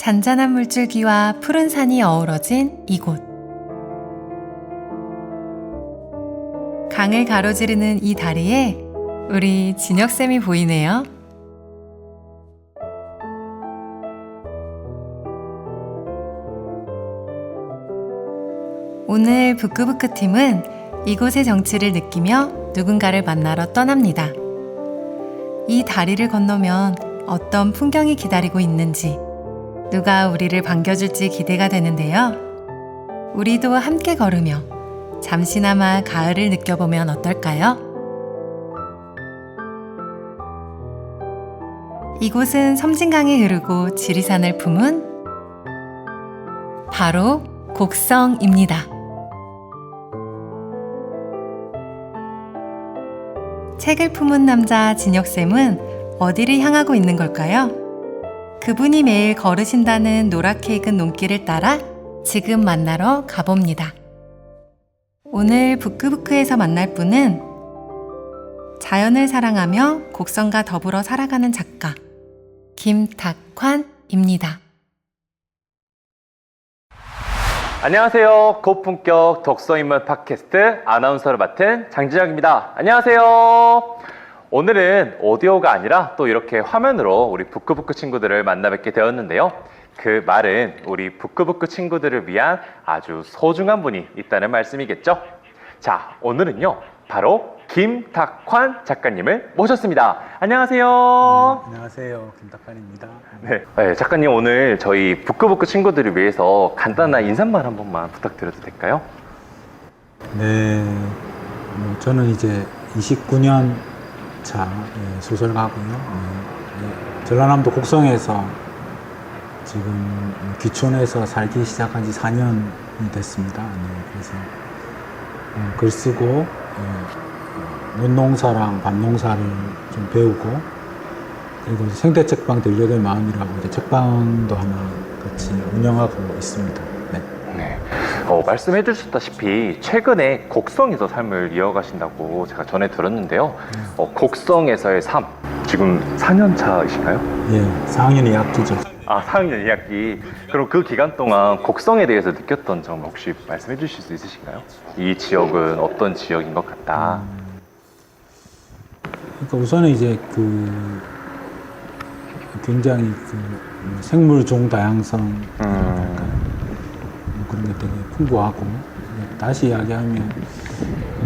잔잔한 물줄기와 푸른 산이 어우러진 이곳. 강을 가로지르는 이 다리에 우리 진혁쌤이 보이네요. 오늘 부끄부끄 팀은 이곳의 정취를 느끼며 누군가를 만나러 떠납니다. 이 다리를 건너면 어떤 풍경이 기다리고 있는지, 누가 우리를 반겨줄지 기대가 되는데요. 우리도 함께 걸으며 잠시나마 가을을 느껴보면 어떨까요? 이곳은 섬진강이 흐르고 지리산을 품은 바로 곡성입니다. 책을 품은 남자 진혁쌤은 어디를 향하고 있는 걸까요? 그분이 매일 걸으신다는 노랗게 익은 논길을 따라 지금 만나러 가봅니다. 오늘 부끄부끄에서 만날 분은 자연을 사랑하며 곡성과 더불어 살아가는 작가 김탁환입니다. 안녕하세요. 고품격 독서인문 팟캐스트 아나운서를 맡은 장진혁입니다. 안녕하세요. 오늘은 오디오가 아니라 또 이렇게 화면으로 우리 부끄부끄 친구들을 만나 뵙게 되었는데요. 그 말은 우리 부끄부끄 친구들을 위한 아주 소중한 분이 있다는 말씀이겠죠. 자, 오늘은요 바로 김탁환 작가님을 모셨습니다. 안녕하세요. 네, 안녕하세요. 김탁환입니다. 네, 작가님 오늘 저희 부끄부끄 친구들을 위해서 간단한 인사말 한 번만 부탁드려도 될까요? 네, 저는 이제 29년 차 소설가고요. 전라남도 곡성에서 지금 귀촌해서 살기 시작한 지 4년이 됐습니다. 그래서 글 쓰고 논농사랑 밭농사를 좀 배우고, 그리고 생태책방 들려될 마음이라고 이제 책방도 하나 같이 운영하고 있습니다. 네. 말씀해 주셨다시피 최근에 곡성에서 삶을 이어가신다고 제가 전해 들었는데요. 곡성에서의 삶, 지금 4년 차이신가요? 예, 4학년 2학기죠. 아, 4학년 2학기. 그럼 그 기간 동안 곡성에 대해서 느꼈던 점 혹시 말씀해 주실 수 있으신가요? 이 지역은 어떤 지역인 것 같다. 그러니까 우선은 이제 굉장히 생물종 다양성 그런 게 되게 풍부하고, 다시 이야기하면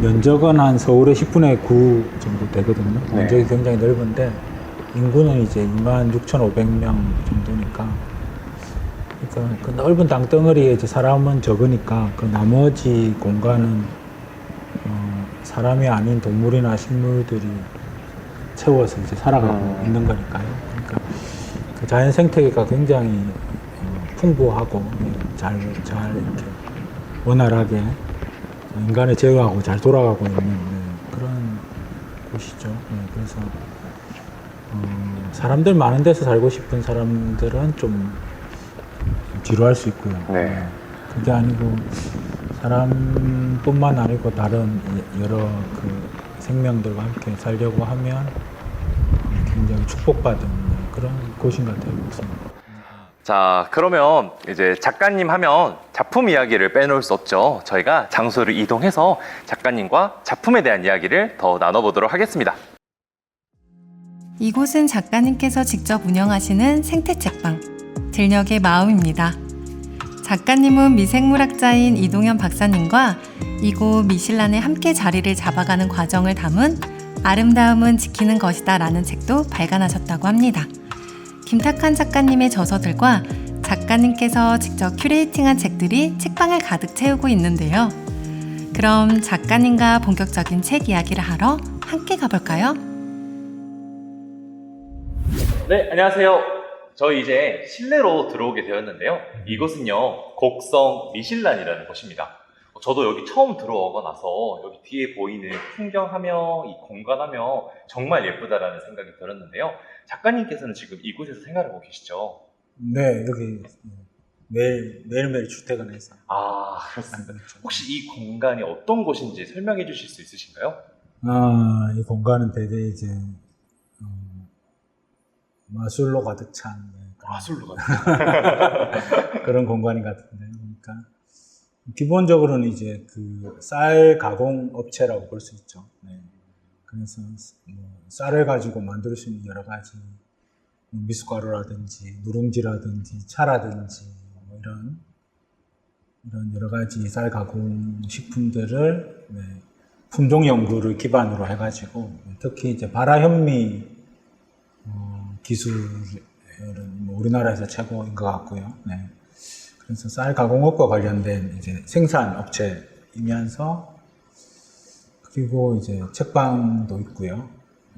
면적은 한 서울의 10분의 9 정도 되거든요. 네. 면적이 굉장히 넓은데 인구는 이제 26,500명 정도니까, 그러니까 그 넓은 땅덩어리에 이제 사람은 적으니까 그 나머지 공간은 사람이 아닌 동물이나 식물들이 채워서 이제 살아가고 있는 거니까요. 그러니까 그 자연 생태계가 굉장히 풍부하고 잘 이렇게 원활하게 인간을 제어하고 잘 돌아가고 있는 그런 곳이죠. 그래서 사람들 많은 데서 살고 싶은 사람들은 좀 지루할 수 있고요. 네. 그게 아니고 사람뿐만 아니고 다른 여러 생명들과 함께 살려고 하면 굉장히 축복받은 그런 곳인 것 같아요. 자, 그러면 이제 작가님 하면 작품 이야기를 빼놓을 수 없죠. 저희가 장소를 이동해서 작가님과 작품에 대한 이야기를 더 나눠보도록 하겠습니다. 이곳은 작가님께서 직접 운영하시는 생태책방 들녘의 마음입니다. 작가님은 미생물학자인 이동현 박사님과 이곳 미실란에 함께 자리를 잡아가는 과정을 담은 아름다움은 지키는 것이다 라는 책도 발간하셨다고 합니다. 김탁환 작가님의 저서들과 작가님께서 직접 큐레이팅한 책들이 책방을 가득 채우고 있는데요. 그럼 작가님과 본격적인 책 이야기를 하러 함께 가볼까요? 네, 안녕하세요. 저희 이제 실내로 들어오게 되었는데요. 이곳은요, 곡성 미실란이라는 곳입니다. 저도 여기 처음 들어오고 나서 여기 뒤에 보이는 풍경하며 이 공간하며 정말 예쁘다라는 생각이 들었는데요. 작가님께서는 지금 이곳에서 생활하고 계시죠? 네, 여기 매일매일 출퇴근해서. 아, 그렇습니다. 혹시 이 공간이 어떤 곳인지 설명해 주실 수 있으신가요? 이 공간은 되게 이제 마술로 가득 찬 마술로 같은. 그런 공간인 것 같은데. 그러니까 기본적으로는 이제 그 쌀 가공 업체라고 볼 수 있죠. 네. 그래서 뭐 쌀을 가지고 만들 수 있는 여러 가지 미숫가루라든지 누룽지라든지 차라든지 뭐 이런 여러 가지 쌀 가공 식품들을 네, 품종 연구를 기반으로 해가지고 특히 이제 발화현미 기술은 뭐 우리나라에서 최고인 것 같고요. 네. 그래서 쌀 가공업과 관련된 이제 생산 업체이면서 그리고 이제 책방도 있고요.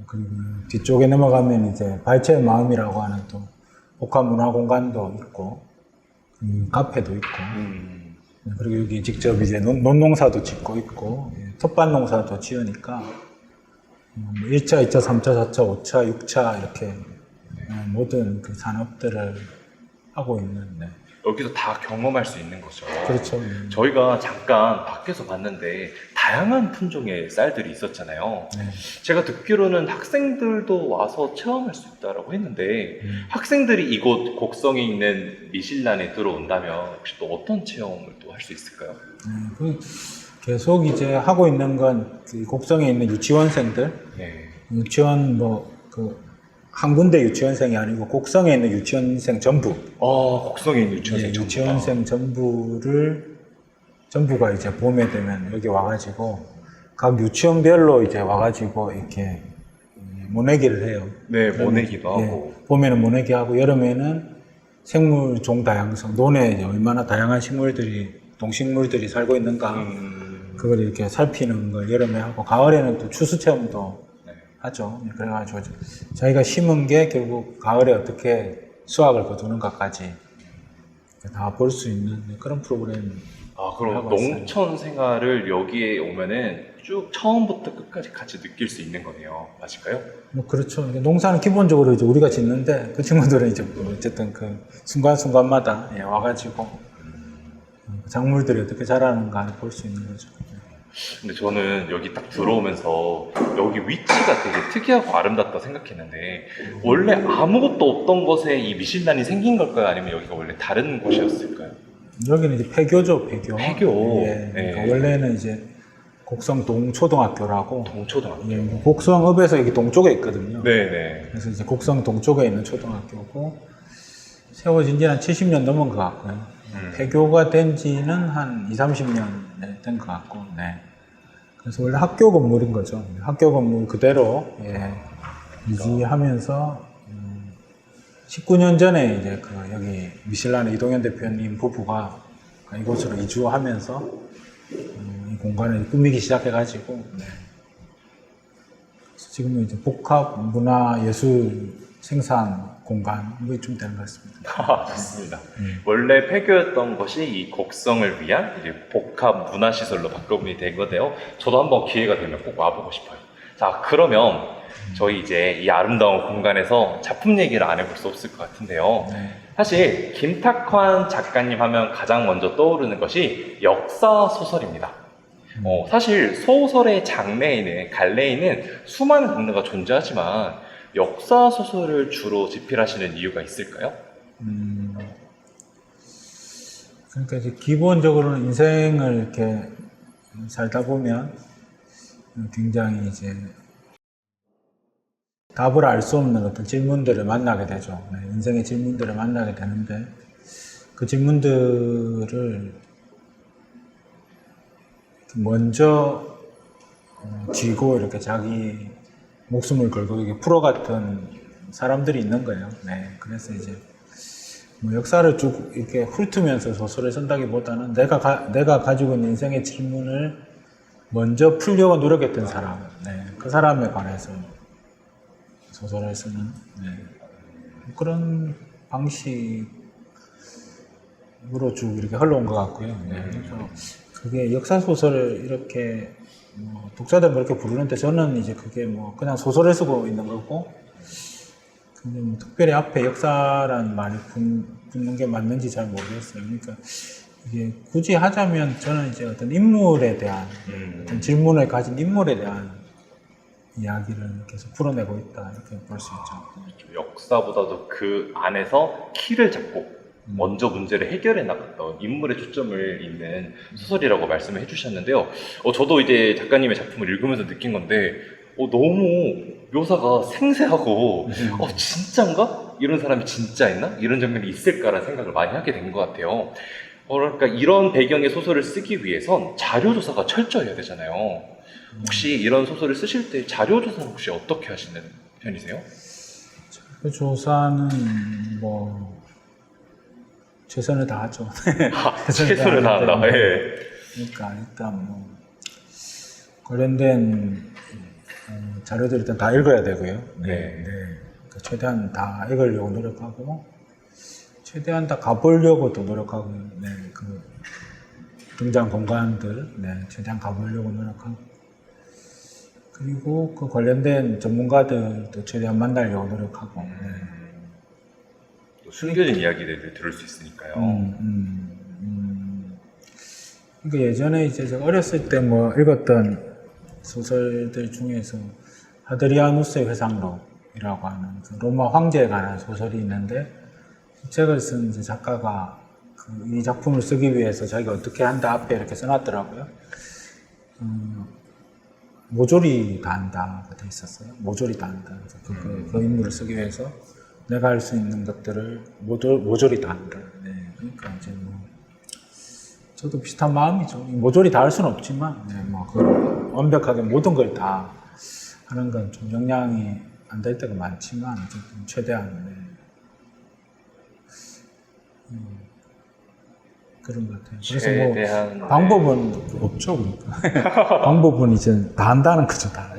그리고 뒤쪽에 넘어가면 이제 발췌의 마음이라고 하는 또 복합 문화 공간도 있고 카페도 있고 그리고 여기 직접 이제 논농사도 짓고 있고 텃밭 농사도 지으니까 1차, 2차, 3차, 4차, 5차, 6차 이렇게 모든 그 산업들을 하고 있는 네. 여기서 다 경험할 수 있는 거죠. 그렇죠. 저희가 잠깐 밖에서 봤는데 다양한 품종의 쌀들이 있었잖아요. 네. 제가 듣기로는 학생들도 와서 체험할 수 있다고 했는데 학생들이 이곳 곡성에 있는 미실란에 들어온다면 혹시 또 어떤 체험을 또 할 수 있을까요? 계속 이제 하고 있는 건 그 곡성에 있는 유치원생들, 네. 유치원 한 군데 유치원생이 아니고 곡성에 있는 유치원생 전부. 곡성에 있는 유치원생 예, 전부가. 유치원생 전부가 이제 봄에 되면 여기 와가지고 각 유치원별로 이제 와가지고 이렇게 모내기를 해요. 네, 모내기도 예, 하고. 봄에는 모내기 하고 여름에는 생물 종 다양성, 논에 이제 얼마나 다양한 식물들이 동식물들이 살고 있는가 그걸 이렇게 살피는 걸 여름에 하고 가을에는 또 추수 체험도 하죠. 그래가지고 자기가 심은 게 결국 가을에 어떻게 수확을 거두는가까지 다 볼 수 있는 그런 프로그램. 그럼 농촌 생활을 여기에 오면은 쭉 처음부터 끝까지 같이 느낄 수 있는 거네요. 맞을까요? 뭐 그렇죠. 농사는 기본적으로 이제 우리가 짓는데 그 친구들은 이제 어쨌든 그 순간순간마다 와가지고 작물들이 어떻게 자라는가 볼 수 있는 거죠. 근데 저는 여기 딱 들어오면서 여기 위치가 되게 특이하고 아름답다 생각했는데 원래 아무것도 없던 곳에 이 미실란이 생긴 걸까요? 아니면 여기가 원래 다른 곳이었을까요? 여기는 이제 폐교죠, 폐교. 폐교. 예, 그러니까 네. 원래는 이제 곡성 동초등학교라고. 동초등학교. 예, 곡성읍에서 여기 동쪽에 있거든요. 네네. 그래서 이제 곡성 동쪽에 있는 초등학교고 세워진 지 한 70년 넘은 것 같고요. 폐교가 된 지는 한 20-30년 된 것 같고, 네. 그래서 원래 학교 건물인 거죠. 학교 건물 그대로, 유지하면서, 19년 전에 이제 여기 미실란의 이동현 대표님 부부가 이곳으로 이주하면서, 이 공간을 꾸미기 시작해가지고, 네. 지금은 이제 복합 문화 예술 생산 공간 좀 되는 것 같습니다. 좋습니다. 원래 폐교였던 것이 이 곡성을 위한 이제 복합 문화시설로 바꿈이 된 건데요. 저도 한번 기회가 되면 꼭 와보고 싶어요. 자, 그러면 저희 이제 이 아름다운 공간에서 작품 얘기를 안 해볼 수 없을 것 같은데요. 네. 사실 김탁환 작가님 하면 가장 먼저 떠오르는 것이 역사 소설입니다. 사실 소설의 장래에는 갈래에는 수많은 장르가 존재하지만 역사 소설을 주로 집필하시는 이유가 있을까요? 그러니까 이제 기본적으로는 인생을 이렇게 살다 보면 굉장히 이제 답을 알 수 없는 어떤 질문들을 만나게 되죠. 네, 인생의 질문들을 만나게 되는데 그 질문들을 먼저 쥐고 이렇게 자기 목숨을 걸고 이렇게 풀어갔던 사람들이 있는 거예요. 네, 그래서 이제 뭐 역사를 쭉 이렇게 훑으면서 소설을 쓴다기보다는 내가 가지고 있는 인생의 질문을 먼저 풀려고 노력했던 사람, 네, 그 사람에 관해서 소설을 쓰는 그런 방식으로 쭉 이렇게 흘러온 것 같고요. 네, 그래서 그게 역사 소설을 이렇게 독자들은 그렇게 부르는데 저는 이제 그게 그냥 소설을 쓰고 있는 거고, 근데 특별히 앞에 역사란 말이 붙는 게 맞는지 잘 모르겠어요. 그러니까 이게 굳이 하자면 저는 이제 어떤 인물에 대한 어떤 질문을 가진 인물에 대한 이야기를 계속 풀어내고 있다 이렇게 볼 수 있죠. 역사보다도 그 안에서 키를 잡고 먼저 문제를 해결해 나갔던 인물의 초점을 잇는 소설이라고 말씀을 해주셨는데요. 저도 이제 작가님의 작품을 읽으면서 느낀 건데 너무 묘사가 생생하고 진짠가? 이런 사람이 진짜 있나? 이런 장면이 있을까라는 생각을 많이 하게 된 것 같아요. 그러니까 이런 배경의 소설을 쓰기 위해선 자료조사가 철저해야 되잖아요. 혹시 이런 소설을 쓰실 때 자료조사는 혹시 어떻게 하시는 편이세요? 조사는 뭐 최선을 다하죠. 최선을 다한다. 예. 그러니까 일단 뭐 관련된 자료들 일단 다 읽어야 되고요. 네. 그러니까 최대한 다 읽으려고 노력하고 최대한 다 가보려고 또 노력하고 그 등장 공간들 최대한 가보려고 노력하고 그리고 그 관련된 전문가들도 최대한 만나려고 노력하고 또 숨겨진 이야기들을 들을 수 있으니까요. 그러니까 예전에 이제 제가 어렸을 때 뭐 읽었던 소설들 중에서 하드리아누스의 회상록이라고 하는 그 로마 황제에 관한 소설이 있는데 이 책을 쓴 이제 작가가 이 작품을 쓰기 위해서 자기가 어떻게 한다 앞에 이렇게 써놨더라고요. 모조리 다 한다 돼 있었어요. 모조리 다 한다. 그 인물을 쓰기 위해서 내가 할 수 있는 것들을 모조리 다 한다. 그러니까 이제 뭐 저도 비슷한 마음이죠. 모조리 다 할 수는 없지만 완벽하게 모든 걸 다 하는 건 좀 역량이 안 될 때가 많지만 어쨌든 최대한 그런 것 같아요. 그래서 뭐 방법은 없죠. 그러니까. 방법은 이제 다 한다는 거죠. 다.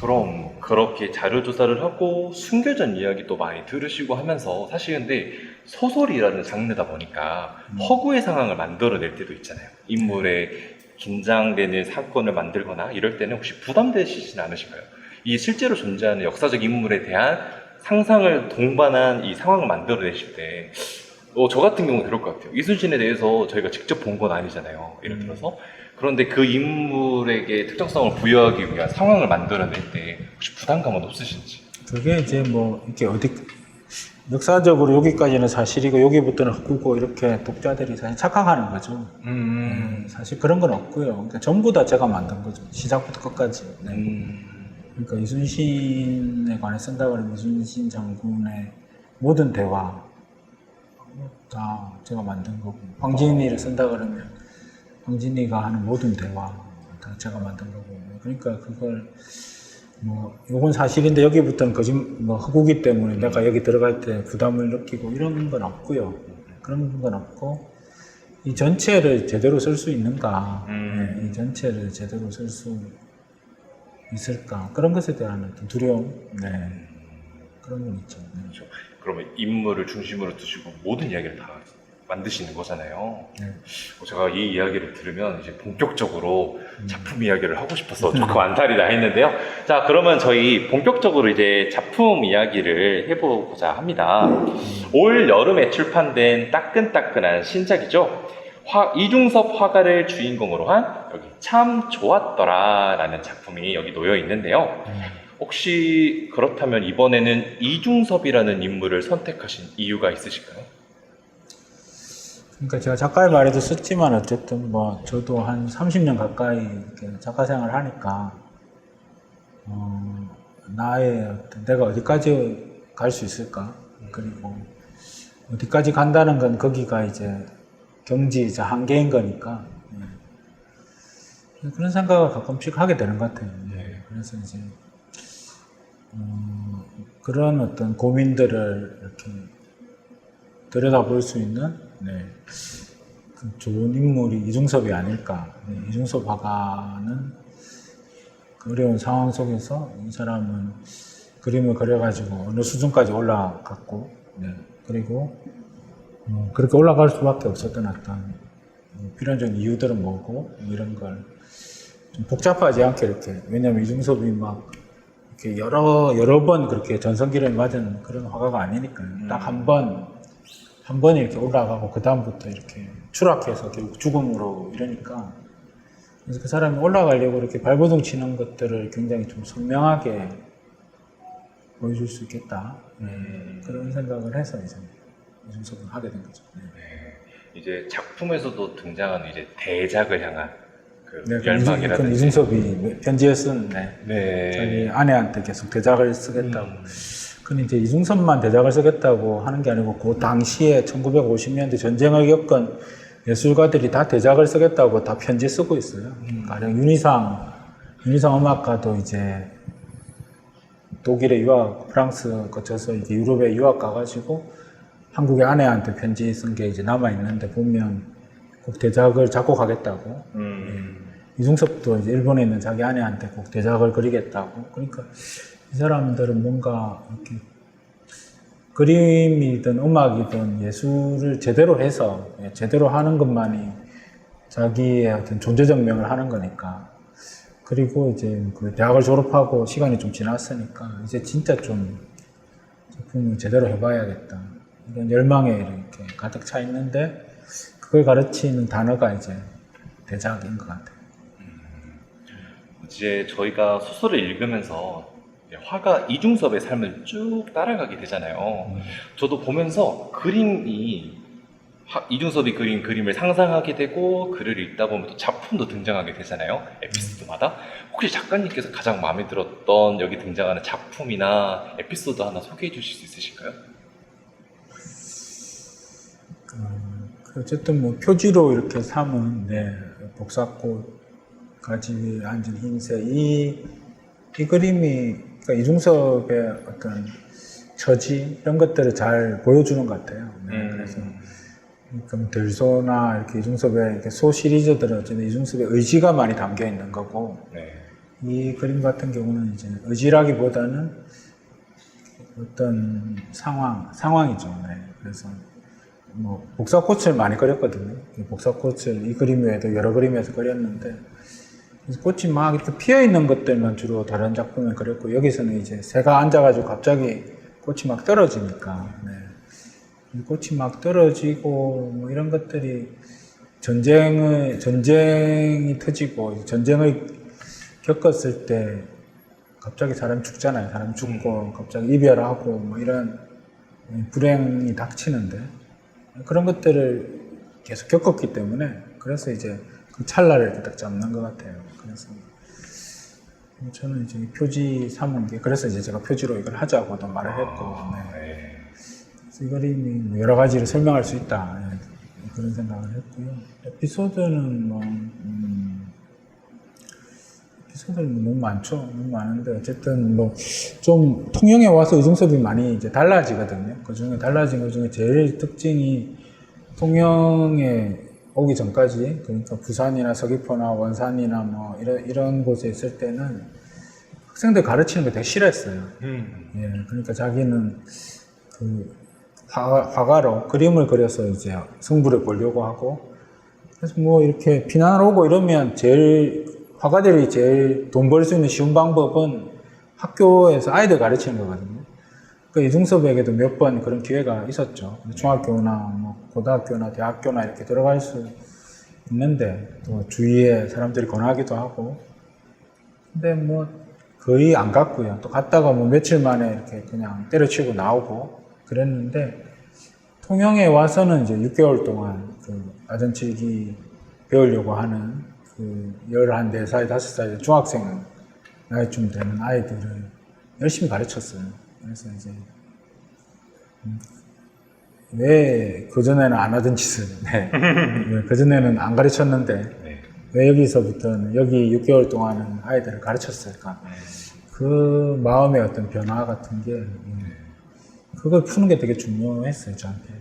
그럼 그렇게 자료 조사를 하고 숨겨진 이야기도 많이 들으시고 하면서 사실 근데 소설이라는 장르다 보니까 허구의 상황을 만들어낼 때도 있잖아요. 인물의 긴장되는 사건을 만들거나 이럴 때는 혹시 부담되시진 않으신가요? 이 실제로 존재하는 역사적 인물에 대한 상상을 동반한 이 상황을 만들어내실 때 저 같은 경우는 그럴 것 같아요. 이순신에 대해서 저희가 직접 본 건 아니잖아요. 예를 들어서. 그런데 그 인물에게 특정성을 부여하기 위한 상황을 만들어낼 때 혹시 부담감은 없으신지? 그게 이제 뭐 이렇게 역사적으로 여기까지는 사실이고 여기부터는 헛구고 이렇게 독자들이 사실 착각하는 거죠. 사실 그런 건 없고요. 그러니까 전부 다 제가 만든 거죠. 시작부터 끝까지. 그러니까 이순신에 관해 쓴다 그러면 이순신 장군의 모든 대화 다 제가 만든 거고, 황진이를 쓴다 그러면 황진이가 하는 모든 대화 다 제가 만든 거고, 그러니까 그걸 뭐 요건 사실인데 여기부터는 허구기 때문에 내가 여기 들어갈 때 부담을 느끼고 이런 건 없고요. 그런 건 없고, 이 전체를 제대로 쓸 수 있는가, 이 전체를 제대로 쓸 수 있을까, 그런 것에 대한 어떤 두려움, 그런 건 있죠. 그렇죠. 그러면 인물을 중심으로 두시고 모든 이야기를 다 만드시는 거잖아요. 제가 이 이야기를 들으면 이제 본격적으로 작품 이야기를 하고 싶어서 조금 안달이 나 있는데요. 자, 그러면 저희 본격적으로 이제 작품 이야기를 해보고자 합니다. 올 여름에 출판된 따끈따끈한 신작이죠. 이중섭 화가를 주인공으로 한 여기 참 좋았더라 라는 작품이 여기 놓여 있는데요. 혹시 그렇다면 이번에는 이중섭이라는 인물을 선택하신 이유가 있으실까요? 그러니까 제가 작가의 말에도 썼지만 어쨌든 뭐 저도 한 30년 가까이 이렇게 작가 생활을 하니까 내가 어디까지 갈 수 있을까, 그리고 어디까지 간다는 건 거기가 이제 경지이자 한계인 거니까 그런 생각을 가끔씩 하게 되는 것 같아요. 그래서 이제 그런 어떤 고민들을 이렇게 들여다볼 수 있는 그 좋은 인물이 이중섭이 아닐까. 이중섭 화가는 그 어려운 상황 속에서 이 사람은 그림을 그려가지고 어느 수준까지 올라갔고, 그리고 그렇게 올라갈 수밖에 없었던 어떤 필연적인 이유들은 뭐고, 이런 걸 좀 복잡하지 않게 이렇게, 왜냐면 이중섭이 막 이렇게 여러 번 그렇게 전성기를 맞은 그런 화가가 아니니까요. 딱 한 번 이렇게 올라가고 그 다음부터 이렇게 추락해서 결국 죽음으로 이러니까 그래서 그 사람이 올라가려고 이렇게 발버둥 치는 것들을 굉장히 좀 선명하게 보여줄 수 있겠다. 그런 생각을 해서 이제 이중섭을 하게 된 거죠. 이제 작품에서도 등장하는 이제 대작을 향한 그 네, 열망이라든지. 이중섭이 편지에 쓴 네. 자기 아내한테 계속 대작을 쓰겠다고. 근데 이제 이중섭만 대작을 쓰겠다고 하는 게 아니고 그 당시에 1950년대 전쟁을 겪은 예술가들이 다 대작을 쓰겠다고 다 편지 쓰고 있어요. 가령 윤희상 음악가도 이제 독일에 유학, 프랑스 거쳐서 이제 유럽에 유학 가가지고 한국의 아내한테 편지 쓴 게 이제 남아 있는데 보면 꼭 대작을 작곡하겠다고. 이중섭도 이제 일본에 있는 자기 아내한테 꼭 대작을 그리겠다고. 그러니까 이 사람들은 뭔가 이렇게 그림이든 음악이든 예술을 제대로 해서 제대로 하는 것만이 자기의 어떤 존재증명을 하는 거니까. 그리고 이제 그 대학을 졸업하고 시간이 좀 지났으니까 이제 진짜 좀 작품을 제대로 해봐야겠다. 이런 열망에 이렇게 가득 차 있는데 그걸 가르치는 단어가 이제 대작인 것 같아요. 이제 저희가 소설을 읽으면서 화가 이중섭의 삶을 쭉 따라가게 되잖아요. 저도 보면서 이중섭이 그린 그림을 상상하게 되고 글을 읽다 보면 또 작품도 등장하게 되잖아요. 에피소드마다. 혹시 작가님께서 가장 마음에 들었던 여기 등장하는 작품이나 에피소드 하나 소개해 주실 수 있으실까요? 어쨌든 뭐 표지로 이렇게 삼은 복사꽃 가지 위에 앉은 흰새 이 그림이 그러니까 이중섭의 어떤 처지 이런 것들을 잘 보여주는 것 같아요. 그래서 그러니까 들소나 이렇게 이중섭의 이렇게 소 시리즈들은 어쨌든 이중섭의 의지가 많이 담겨 있는 거고 이 그림 같은 경우는 이제 의지라기보다는 어떤 상황이죠. 그래서 뭐 복사꽃을 많이 그렸거든요. 복사꽃을 이 그림 외에도 여러 그림에서 그렸는데 그래서 꽃이 막 이렇게 피어 있는 것들만 주로 다른 작품에 그렸고 여기서는 이제 새가 앉아가지고 갑자기 꽃이 막 떨어지니까 꽃이 막 떨어지고 뭐 이런 것들이 전쟁이 터지고 전쟁을 겪었을 때 갑자기 사람 죽잖아요. 사람 죽고 갑자기 이별하고 뭐 이런 불행이 닥치는데 그런 것들을 계속 겪었기 때문에 그래서 이제 그 찰나를 이렇게 딱 잡는 것 같아요. 그래서 저는 이제 표지 삼은 게 그래서 이제 제가 표지로 이걸 하자고도 말을 했고 그래서 이 그림이 뭐 여러 가지로 설명할 수 있다 그런 생각을 했고요. 에피소드는 너무 많죠. 너무 많은데 어쨌든 뭐 좀 통영에 와서 이중섭이 많이 이제 달라지거든요. 달라진 것 중에 제일 특징이 통영에 오기 전까지 그러니까 부산이나 서귀포나 원산이나 뭐 이런 곳에 있을 때는 학생들 가르치는 거 되게 싫어했어요. 그러니까 자기는 그 화가로 그림을 그려서 이제 승부를 보려고 하고 그래서 뭐 이렇게 비난을 오고 이러면 화가들이 제일 돈 벌 수 있는 쉬운 방법은 학교에서 아이들 가르치는 거거든요. 그러니까 이중섭에게도 몇 번 그런 기회가 있었죠. 중학교나 뭐 고등학교나 대학교나 이렇게 들어갈 수 있는데 또 주위에 사람들이 권하기도 하고 근데 뭐 거의 안 갔고요. 또 갔다가 뭐 며칠 만에 이렇게 그냥 때려치고 나오고 그랬는데 통영에 와서는 이제 6개월 동안 그 아전치기 배우려고 하는 그 14살, 5살 중학생 나이쯤 되는 아이들을 열심히 가르쳤어요. 그래서 이제 왜 그전에는 안 하던 짓을 왜 그전에는 안 가르쳤는데 왜 여기서부터는 여기 6개월 동안은 아이들을 가르쳤을까 그 마음의 어떤 변화 같은 게 그걸 푸는 게 되게 중요했어요 저한테.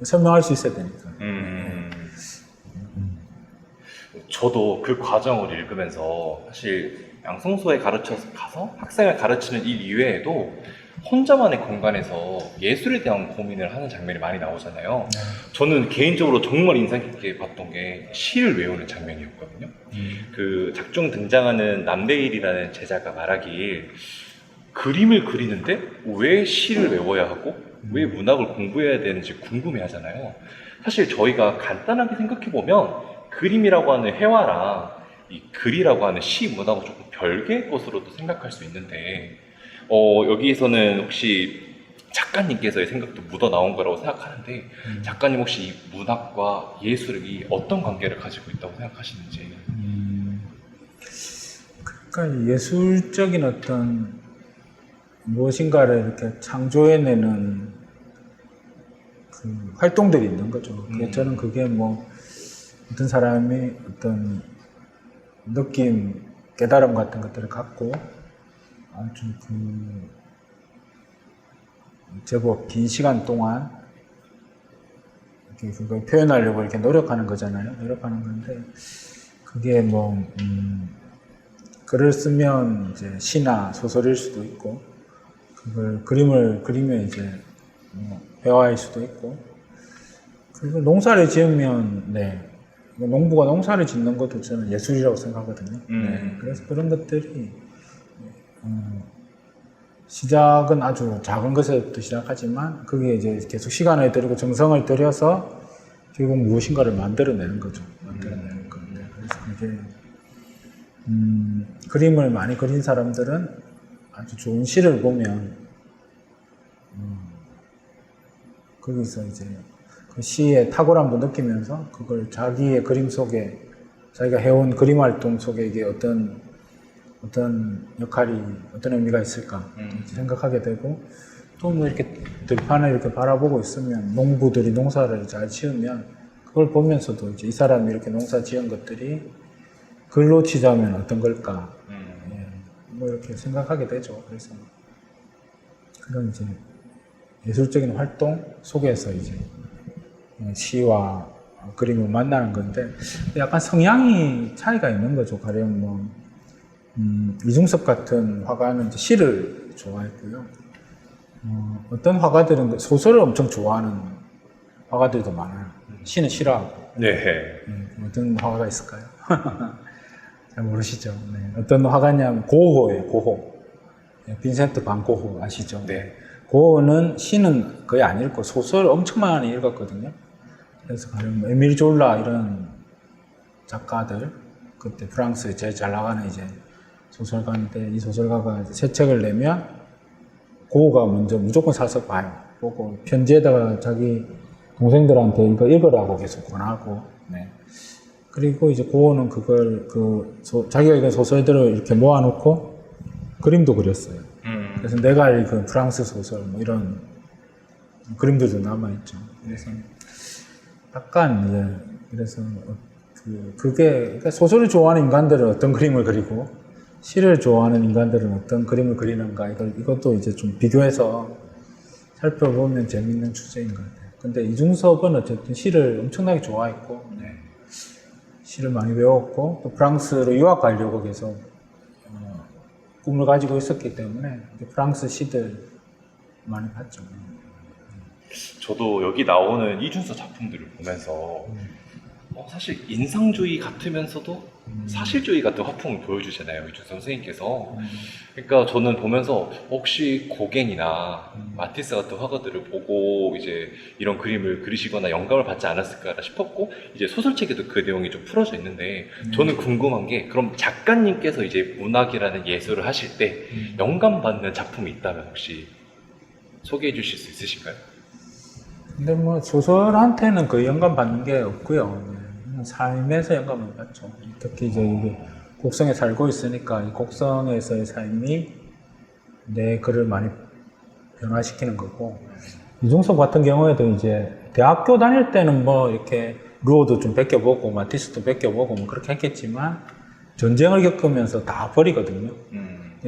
설명할 수 있어야 되니까. 저도 그 과정을 읽으면서 사실 양성소에 가서 학생을 가르치는 일 이외에도 혼자만의 공간에서 예술에 대한 고민을 하는 장면이 많이 나오잖아요. 저는 개인적으로 정말 인상 깊게 봤던 게 시를 외우는 장면이었거든요. 그 작중 등장하는 남대일이라는 제자가 말하길 그림을 그리는데 왜 시를 외워야 하고 왜 문학을 공부해야 되는지 궁금해 하잖아요. 사실 저희가 간단하게 생각해 보면 그림이라고 하는 회화랑 이 글이라고 하는 시 문화가 조금 별개의 것으로도 생각할 수 있는데 여기에서는 혹시 작가님께서의 생각도 묻어 나온 거라고 생각하는데 작가님 혹시 이 문학과 예술이 어떤 관계를 가지고 있다고 생각하시는지. 그러니까 예술적인 어떤 무엇인가를 이렇게 창조해내는 그 활동들이 있는 거죠. 저는 그게 뭐 어떤 사람이 어떤 느낌, 깨달음 같은 것들을 갖고 아주 제법 긴 시간 동안 이렇게 그걸 표현하려고 이렇게 노력하는 거잖아요. 노력하는 건데 그게 뭐 글을 쓰면 이제 시나 소설일 수도 있고 그걸 그림을 그리면 이제 뭐 회화일 수도 있고 그리고 농사를 지으면 농부가 농사를 짓는 것도 저는 예술이라고 생각하거든요. 그래서 그런 것들이 시작은 아주 작은 것에부터 시작하지만 그게 이제 계속 시간을 들이고 정성을 들여서 결국 무엇인가를 만들어내는 거죠. 만들어내는 건데 그래서 그게 그림을 많이 그린 사람들은 아주 좋은 시를 보면 거기서 이제 그 시의 탁월함도 느끼면서 그걸 자기의 그림 속에 자기가 해온 그림 활동 속에 이게 어떤 역할이 어떤 의미가 있을까 생각하게 되고 또 뭐 이렇게 들판을 이렇게 바라보고 있으면 농부들이 농사를 잘 지으면 그걸 보면서도 이제 이 사람이 이렇게 농사 지은 것들이 글로 치자면 어떤 걸까 뭐 이렇게 생각하게 되죠. 그래서 그런 이제 예술적인 활동 속에서 이제 시와 그림을 만나는 건데 약간 성향이 차이가 있는 거죠. 가령 뭐 이중섭 같은 화가는 이제 시를 좋아했고요. 어떤 화가들은 소설을 엄청 좋아하는 화가들도 많아요. 시는 싫어하고. 네. 어떤 화가가 있을까요? 잘 모르시죠. 어떤 화가냐면 고호예요. 고호. 빈센트 반 고호 아시죠? 네. 고호는 시는 거의 안 읽고 소설 엄청 많이 읽었거든요. 그래서 가령 에밀 졸라 이런 작가들 그때 프랑스에 제일 잘 나가는 이제 소설가인데 이 소설가가 새 책을 내면 고호가 먼저 무조건 사서 봐요. 보고 편지에다가 자기 동생들한테 이거 읽으라고 계속 권하고 그리고 이제 고호는 그걸 자기가 읽은 소설들을 이렇게 모아놓고 그림도 그렸어요. 그래서 내가 읽은 프랑스 소설 뭐 이런 그림들도 남아있죠. 그래서 약간 이제 그래서 그게 소설을 좋아하는 인간들은 어떤 그림을 그리고 시를 좋아하는 인간들은 어떤 그림을 그리는가 이것도 이제 좀 비교해서 살펴보면 재밌는 주제인 것 같아요. 근데 이중섭은 어쨌든 시를 엄청나게 좋아했고 시를 많이 외웠고 또 프랑스로 유학 가려고 계속 꿈을 가지고 있었기 때문에 프랑스 시들 많이 봤죠. 저도 여기 나오는 이준서 작품들을 보면서 사실 인상주의 같으면서도 사실주의 같은 화풍을 보여주잖아요, 이준서 선생님께서. 그러니까 저는 보면서 혹시 고갱이나 마티스 같은 화가들을 보고 이제 이런 그림을 그리시거나 영감을 받지 않았을까 싶었고 이제 소설책에도 그 내용이 좀 풀어져 있는데 저는 궁금한 게 그럼 작가님께서 이제 문학이라는 예술을 하실 때 영감받는 작품이 있다면 혹시 소개해 주실 수 있으실까요? 근데 뭐 소설한테는 거의 영감 받는 게 없고요. 삶에서 영감을 받죠. 특히 이제 이게 곡성에 살고 있으니까 이 곡성에서의 삶이 내 글을 많이 변화시키는 거고 이중섭 같은 경우에도 이제 대학교 다닐 때는 뭐 이렇게 루어도 좀 베껴보고 마티스도 베껴보고 뭐 그렇게 했겠지만 전쟁을 겪으면서 다 버리거든요.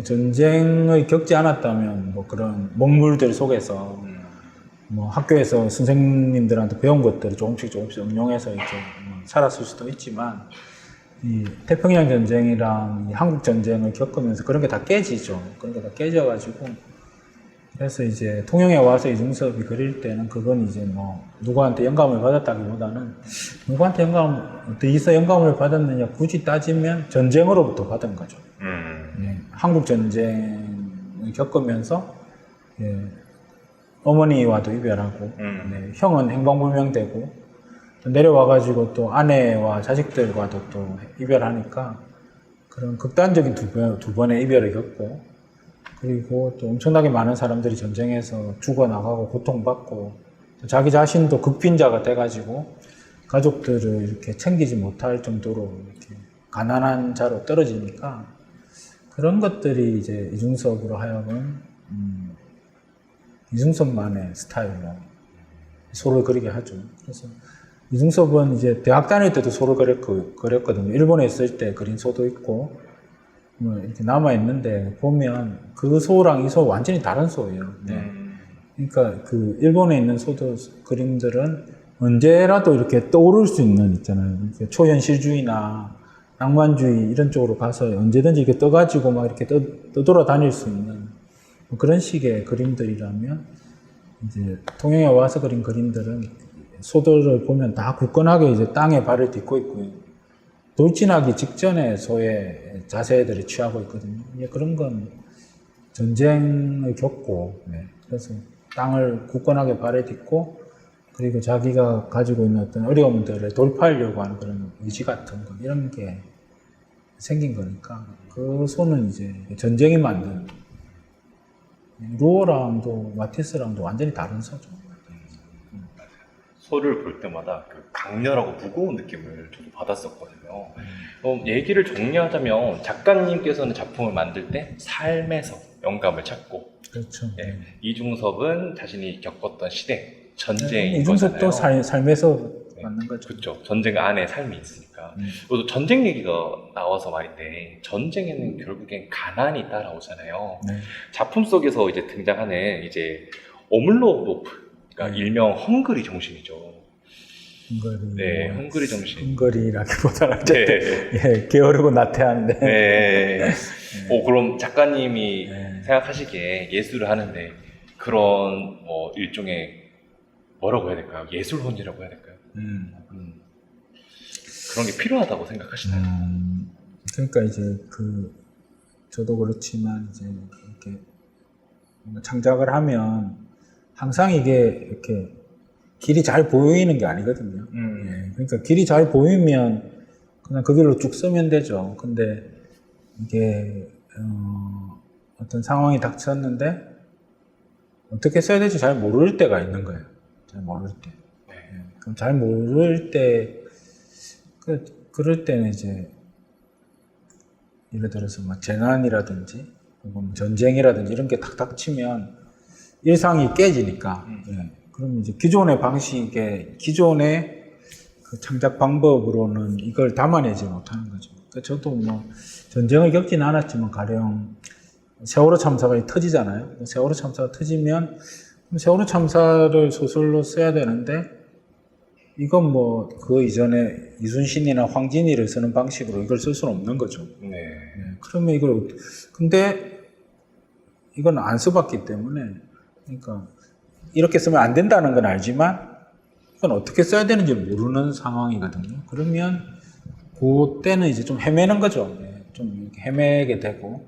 전쟁을 겪지 않았다면 뭐 그런 먹물들 속에서 뭐 학교에서 선생님들한테 배운 것들을 조금씩 응용해서 이제 살았을 수도 있지만 이 태평양 전쟁이랑 이 한국 전쟁을 겪으면서 그런 게 다 깨지죠. 그런 게 다 깨져가지고 그래서 이제 통영에 와서 이중섭이 그릴 때는 그건 이제 뭐 누구한테 영감을 받았다기보다는 누구한테 어디서 영감을 받았느냐 굳이 따지면 전쟁으로부터 받은 거죠. 한국 전쟁을 겪으면서 어머니와도 이별하고 형은 행방불명되고 또 내려와가지고 또 아내와 자식들과도 또 이별하니까 그런 극단적인 두 번의 이별을 겪고, 그리고 또 엄청나게 많은 사람들이 전쟁에서 죽어나가고 고통받고, 자기 자신도 극빈자가 돼가지고 가족들을 이렇게 챙기지 못할 정도로 이렇게 가난한 자로 떨어지니까, 그런 것들이 이제 이중섭으로 하여금 이중섭만의 스타일로 소를 그리게 하죠. 그래서 이중섭은 이제 대학 다닐 때도 소를 그렸거든요. 일본에 있을 때 그린 소도 있고, 뭐 이렇게 남아있는데, 보면 그 소랑 이 소 완전히 다른 소예요. 네. 그러니까 그 일본에 있는 그림들은 언제라도 이렇게 떠오를 수 있는, 있잖아요. 이렇게 초현실주의나 낭만주의 이런 쪽으로 가서 언제든지 이렇게 떠가지고 막 이렇게 떠돌아다닐 수 있는 뭐 그런 식의 그림들이라면, 이제 통영에 와서 그린 그림들은 소들을 보면 다 굳건하게 이제 땅에 발을 딛고 있고요. 돌진하기 직전에 소의 자세들을 취하고 있거든요. 그런 건 전쟁을 겪고, 네. 그래서 땅을 굳건하게 발에 딛고, 그리고 자기가 가지고 있는 어떤 어려움들을 돌파하려고 하는 그런 의지 같은 거, 이런 게 생긴 거니까, 그 소는 이제 전쟁이 만든, 루어랑도 마티스랑도 완전히 다른 소죠. 소를 볼 때마다 그 강렬하고 무거운 느낌을 저도 받았었거든요. 얘기를 정리하자면 작가님께서는 작품을 만들 때 삶에서 영감을 찾고, 그렇죠. 네, 이중섭은 자신이 겪었던 시대, 전쟁인 이중섭도 거잖아요. 삶에서 네, 만난 거죠. 그렇죠. 전쟁 안에 삶이 있으니까. 또 전쟁 얘기가 나와서 말인데, 전쟁에는 결국엔 가난이 따라오잖아요. 네. 작품 속에서 이제 등장하는 이제 오물로노프, 그러니까 일명 헝그리 정신이죠. 헝거리. 네, 헝그리 정신. 헝거리라기보다는 네. 예, 게으르고 나태한데. 네. 그럼 작가님이 네. 생각하시기에 예술을 하는데 그런 뭐 일종의 뭐라고 해야 될까요? 예술혼이라고 해야 될까요? 그런 게 필요하다고 생각하시나요? 그러니까 이제 저도 그렇지만 이제 이렇게 뭔가 창작을 하면 항상 이게 이렇게 길이 잘 보이는 게 아니거든요. 예, 그러니까 길이 잘 보이면 그냥 그 길로 쭉 쓰면 되죠. 근데 이게 어떤 상황이 닥쳤는데 어떻게 써야 될지 잘 모를 때가 있는 거예요. 잘 모를 때. 예, 그럼 잘 모를 때 그럴 때는 이제 예를 들어서 뭐 재난이라든지 혹은 전쟁이라든지 이런 게 탁 닥치면 일상이 깨지니까, 예. 그럼 이제 기존의 방식의, 기존의 그 창작 방법으로는 이걸 담아내지 못하는 거죠. 그러니까 저도 뭐 전쟁을 겪지는 않았지만 가령 세월호 참사가 터지잖아요. 세월호 참사가 터지면 세월호 참사를 소설로 써야 되는데, 이건 뭐 그 이전에 이순신이나 황진이를 쓰는 방식으로 이걸 쓸 수는 없는 거죠. 네. 예. 그러면 근데 이건 안 써봤기 때문에, 그러니까 이렇게 쓰면 안 된다는 건 알지만 이건 어떻게 써야 되는지 모르는 상황이거든요. 그러면 그때는 이제 좀 헤매는 거죠. 네, 좀 이렇게 헤매게 되고,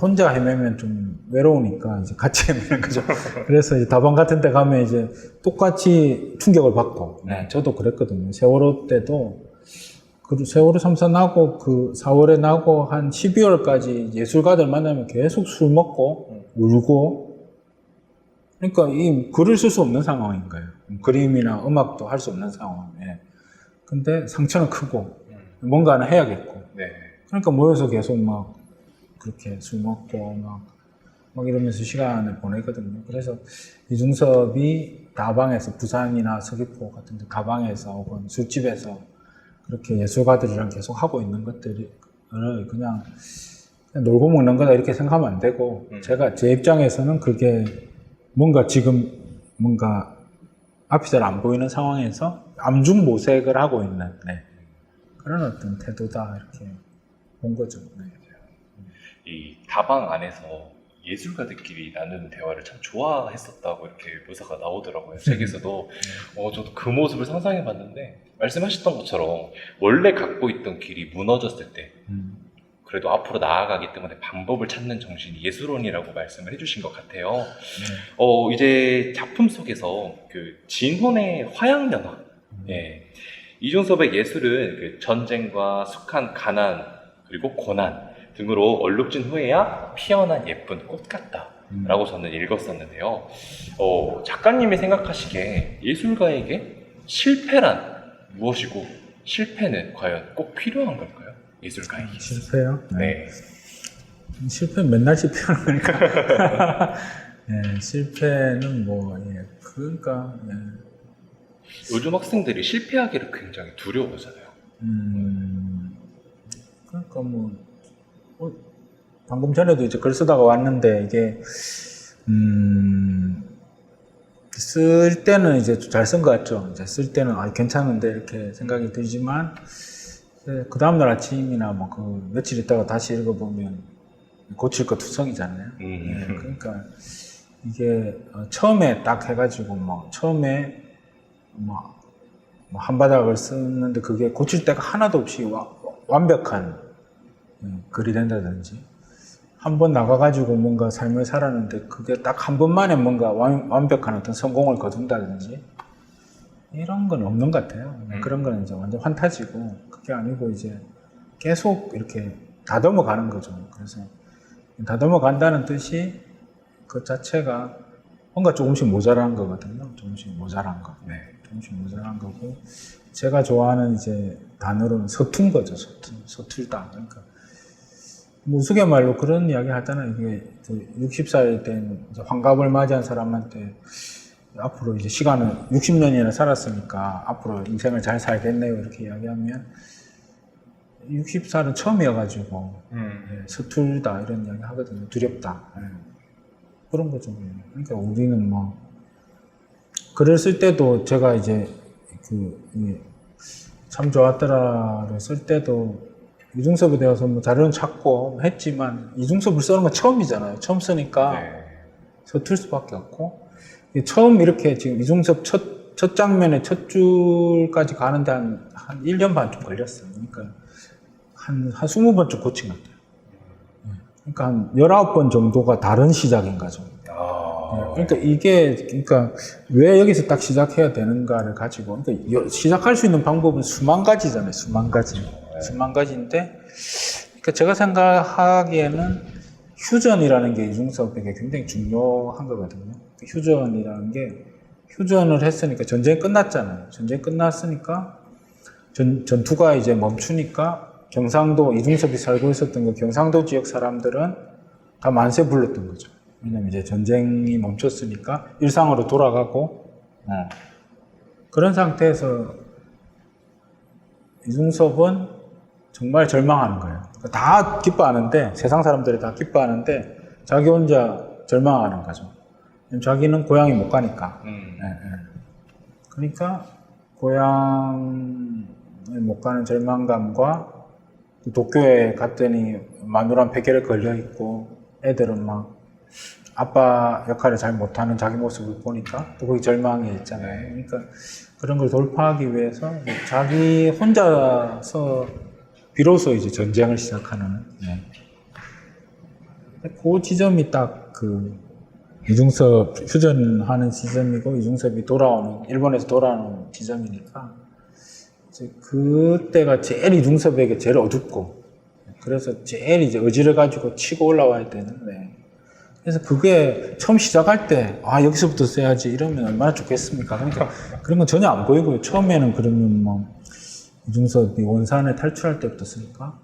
혼자 헤매면 좀 외로우니까 이제 같이 헤매는 거죠. 그래서 이제 다방 같은 데 가면 이제 똑같이 충격을 받고, 네, 저도 그랬거든요. 세월호 때도 세월호 참사 나고 그 4월에 나고 한 12월까지 예술가들 만나면 계속 술 먹고 울고, 그러니까 이 글을 쓸 수 없는 상황인 거예요. 그림이나 음악도 할 수 없는 상황. 예. 근데 상처는 크고 뭔가는 해야겠고. 네. 그러니까 모여서 계속 막 그렇게 술 먹고 막 이러면서 시간을 보내거든요. 그래서 이중섭이 다방에서, 부산이나 서귀포 같은 데 다방에서 혹은 술집에서 그렇게 예술가들이랑 계속 하고 있는 것들을 그냥 놀고 먹는 거다 이렇게 생각하면 안 되고, 제 입장에서는 그게 지금 앞이 잘 안 보이는 상황에서 암중모색을 하고 있는, 네, 그런 어떤 태도다 이렇게 본 거죠. 네. 이 다방 안에서 예술가들끼리 나누는 대화를 참 좋아했었다고 이렇게 묘사가 나오더라고요. 책에서도. 저도 그 모습을 상상해 봤는데, 말씀하셨던 것처럼 원래 갖고 있던 길이 무너졌을 때 그래도 앞으로 나아가기 때문에 방법을 찾는 정신이 예술원이라고 말씀을 해주신 것 같아요. 이제 작품 속에서 그 진혼의 화양연화, 예, 이중섭의 예술은 그 전쟁과 숙한 가난, 그리고 고난 등으로 얼룩진 후에야 피어난 예쁜 꽃 같다 라고 저는 읽었었는데요. 작가님이 생각하시기에 예술가에게 실패란 무엇이고 실패는 과연 꼭 필요한 걸까요? 예술가에게. 실패요? 네. 실패는 맨날 실패하는 거니까. 예, 실패는 뭐, 예, 그러니까, 예. 요즘 학생들이 실패하기를 굉장히 두려워하잖아요. 그러니까 뭐, 방금 전에도 이제 글 쓰다가 왔는데, 이게, 쓸 때는 이제 잘 쓴 것 같죠. 이제 쓸 때는, 괜찮은데, 이렇게 생각이 들지만, 그 다음날 아침이나 뭐, 며칠 있다가 다시 읽어보면, 고칠 거 투성이잖아요. 예, 그러니까, 이게, 처음에 딱 해가지고, 뭐, 처음에, 뭐, 한 바닥을 쓰는데 그게 고칠 데가 하나도 없이 완벽한 글이 된다든지, 한 번 나가가지고 뭔가 삶을 살았는데 그게 딱 한 번만에 뭔가 완벽한 어떤 성공을 거둔다든지, 이런 건 없는 것 같아요. 그런 거는 이제 완전 환타지고, 그게 아니고 이제 계속 이렇게 다듬어 가는 거죠. 그래서 다듬어 간다는 뜻이 그 자체가 뭔가 조금씩 모자란 거거든요. 조금씩 모자란 거. 네. 조금씩 모자란 거고, 제가 좋아하는 이제 단어로는 서툰 거죠. 서툴다. 그러니까 뭐 우스갯말로 그런 이야기 하잖아요. 이게 60살 된 환갑을 맞이한 사람한테 앞으로 이제 시간을 60년이나 살았으니까 앞으로 인생을 잘 살겠네요. 이렇게 이야기하면 60살은 처음이어가지고 예, 서툴다 이런 이야기 하거든요. 두렵다. 예. 그런 거죠. 그러니까 우리는 뭐 글을 쓸 때도 제가 이제 참 좋았더라를 쓸 때도 이중섭에 대해서 뭐 자료는 찾고 했지만 이중섭을 쓰는 건 처음이잖아요. 처음 쓰니까 서툴 수밖에 없고, 처음 이렇게 지금 이중섭 첫 장면에 첫 줄까지 가는데 한 1년 반쯤 걸렸어요. 그러니까 한 20번쯤 고친 것 같아요. 그러니까 한 19번 정도가 다른 시작인 거죠. 그러니까 그러니까 왜 여기서 딱 시작해야 되는가를 가지고, 그러니까 시작할 수 있는 방법은 수만 가지잖아요. 수만 가지인데, 그러니까 제가 생각하기에는 휴전이라는 게 이중섭에게 굉장히 중요한 거거든요. 휴전이라는 게, 휴전을 했으니까 전쟁이 끝났잖아요. 전쟁이 끝났으니까 전투가 이제 멈추니까 경상도, 이중섭이 살고 있었던 그 경상도 지역 사람들은 다 만세 불렀던 거죠. 왜냐면 이제 전쟁이 멈췄으니까 일상으로 돌아가고, 그런 상태에서 이중섭은 정말 절망하는 거예요. 다 기뻐하는데, 세상 사람들이 다 기뻐하는데 자기 혼자 절망하는 거죠. 자기는 고향에 못 가니까. 그러니까 고향에 못 가는 절망감과, 도쿄에 갔더니 마누라는 베개를 걸려 있고 애들은 막 아빠 역할을 잘 못하는 자기 모습을 보니까 또 거기 절망이 있잖아요. 그러니까 그런 걸 돌파하기 위해서 자기 혼자서 비로소 이제 전쟁을 시작하는, 그 지점이 딱 이중섭 휴전하는 지점이고, 이중섭이 일본에서 돌아오는 지점이니까, 이제 그때가 제일 이중섭에게 제일 어둡고, 그래서 제일 이제 의지를 가지고 치고 올라와야 되는데, 그래서 그게 처음 시작할 때, 여기서부터 써야지 이러면 얼마나 좋겠습니까? 그러니까 그런 건 전혀 안 보이고요. 처음에는 그러면 뭐, 이중섭이 원산을 탈출할 때부터 쓸까?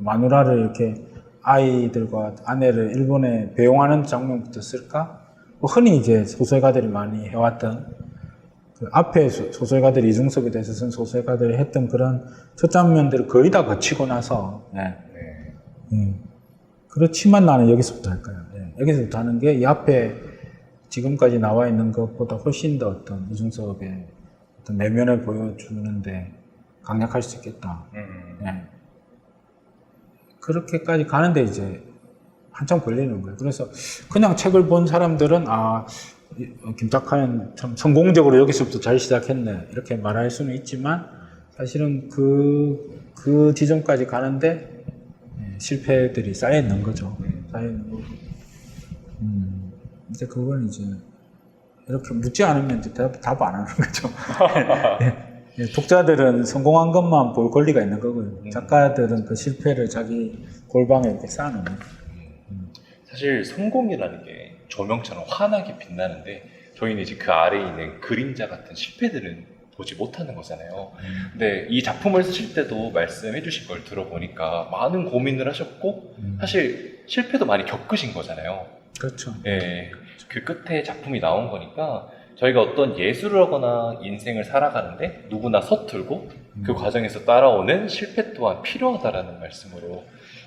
마누라를 이렇게 아이들과 아내를 일본에 배용하는 장면부터 쓸까? 뭐 흔히 이제 소설가들이 많이 해왔던, 앞에 소설가들이 이중섭에 대해서 쓴 소설가들이 했던 그런 첫 장면들을 거의 다 거치고 나서, 그렇지만 나는 여기서부터 할 거야. 여기서부터 하는 게 이 앞에 지금까지 나와 있는 것보다 훨씬 더 어떤 이중섭의 어떤 내면을 보여주는데 강력할 수 있겠다. 그렇게까지 가는데 이제 한참 걸리는 거예요. 그래서 그냥 책을 본 사람들은 김탁하는 참 성공적으로 여기서부터 잘 시작했네 이렇게 말할 수는 있지만, 사실은 그 지점까지 가는데 실패들이 쌓여 있는 거죠. 쌓여 있는 거고. 이제 그건 이제 이렇게 묻지 않으면 이제 답 안 하는 거죠. 독자들은 성공한 것만 볼 권리가 있는 거고요. 작가들은 그 실패를 자기 골방에 이렇게 쌓아놓는 거예요. 사실 성공이라는 게 조명처럼 환하게 빛나는데 저희는 이제 그 아래에 있는 그림자 같은 실패들은 보지 못하는 거잖아요. 근데 이 작품을 쓰실 때도 말씀해 주신 걸 들어보니까 많은 고민을 하셨고 사실 실패도 많이 겪으신 거잖아요. 그렇죠. 네, 그 끝에 작품이 나온 거니까 저희가 어떤 예술을 하거나 인생을 살아가는데 누구나 서툴고 그 과정에서 따라오는 실패 또한 필요하다라는 말씀으로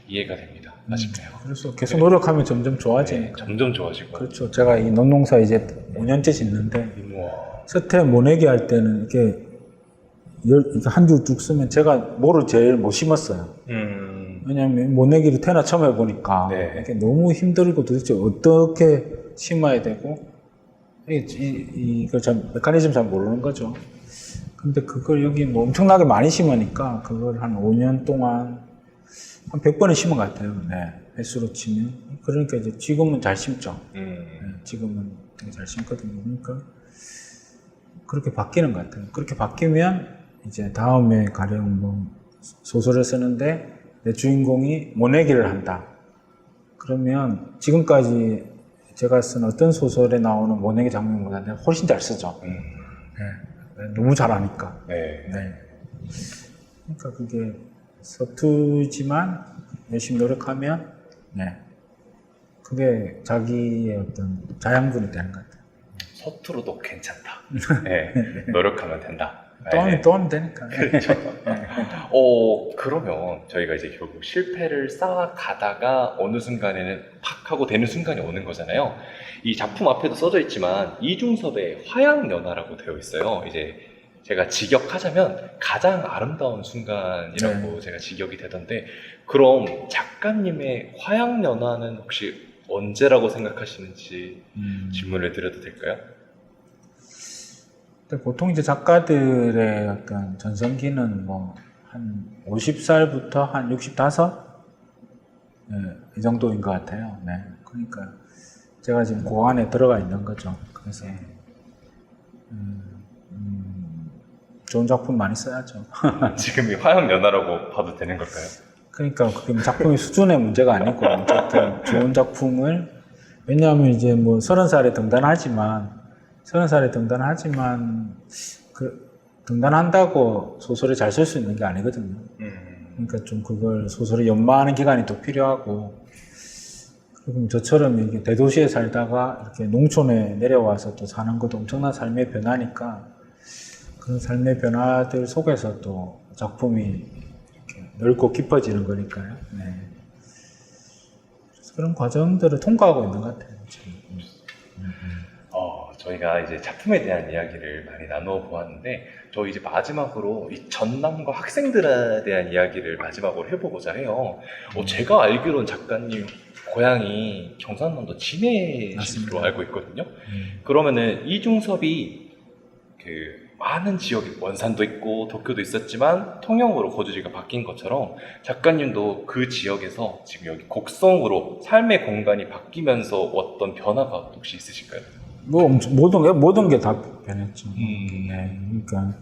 이해가 됩니다. 아쉽네요. 그래서 계속 노력하면 점점 좋아지니까. 점점 좋아지고. 그렇죠. 제가 이 농농사 이제 5년째 짓는데 우와. 서태 모내기 할 때는 이렇게 한 주 쭉 쓰면 제가 모를 제일 못 심었어요. 왜냐하면 모내기를 태어나 처음 해보니까 네. 이게 너무 힘들고 도대체 어떻게 심어야 되고 이걸 참 메커니즘 잘 모르는 거죠. 근데 그걸 여기 뭐 엄청나게 많이 심으니까 그걸 한 5년 동안 한 100번은 심은 것 같아요. 네. 횟수로 치면. 그러니까 이제 지금은 잘 심죠. 네. 지금은 되게 잘 심거든요. 그러니까 그렇게 바뀌는 것 같아요. 그렇게 바뀌면 이제 다음에 가령 뭐 소설을 쓰는데 내 주인공이 모내기를 한다. 그러면 지금까지 제가 쓴 어떤 소설에 나오는 모내기 장면보다 내가 훨씬 잘 쓰죠. 네. 너무 잘하니까. 네. 네. 그러니까 그게 서투지만 열심히 노력하면 네. 그게 자기의 어떤 자양분이 되는 것 같아요. 서투러도 괜찮다. 네. 노력하면 된다. 또 하면 되니까. 그렇죠. 그러면 저희가 이제 결국 실패를 쌓아가다가 어느 순간에는 팍 하고 되는 순간이 오는 거잖아요. 이 작품 앞에도 써져 있지만 이중섭의 화양연화라고 되어 있어요. 이제 제가 직역하자면 가장 아름다운 순간이라고 제가 직역이 되던데 그럼 작가님의 화양연화는 혹시 언제라고 생각하시는지 질문을 드려도 될까요? 근데 보통 이제 작가들의 어떤 전성기는 뭐 한 50살부터 한 65? 네, 이 정도인 것 같아요. 네. 그러니까 제가 지금 그 안에 들어가 있는 거죠. 그래서 좋은 작품 많이 써야죠. 지금이 화양연화라고 봐도 되는 걸까요? 그러니까 그게 작품의 수준의 문제가 아니고 어쨌든 좋은 작품을 왜냐하면 이제 뭐 30살에 등단하지만 그 등단한다고 소설을 잘 쓸 수 있는 게 아니거든요. 그러니까 좀 그걸 소설을 연마하는 기간이 또 필요하고 그리고 저처럼 이게 대도시에 살다가 이렇게 농촌에 내려와서 또 사는 것도 엄청난 삶의 변화니까 그런 삶의 변화들 속에서 또 작품이 이렇게 넓고 깊어지는 거니까요. 네. 그래서 그런 과정들을 통과하고 있는 것 같아요. 지금. 저희가 이제 작품에 대한 이야기를 많이 나누어 보았는데 저희 이제 마지막으로 이 전남과 학생들에 대한 이야기를 마지막으로 해보고자 해요. 제가 알기로는 작가님 고향이 경상남도 진해시로 알고 있거든요. 그러면은 이중섭이 그 많은 지역에 원산도 있고 도쿄도 있었지만 통영으로 거주지가 바뀐 것처럼 작가님도 그 지역에서 지금 여기 곡성으로 삶의 공간이 바뀌면서 어떤 변화가 혹시 있으실까요? 뭐 모든 게 다 변했죠. 네, 그러니까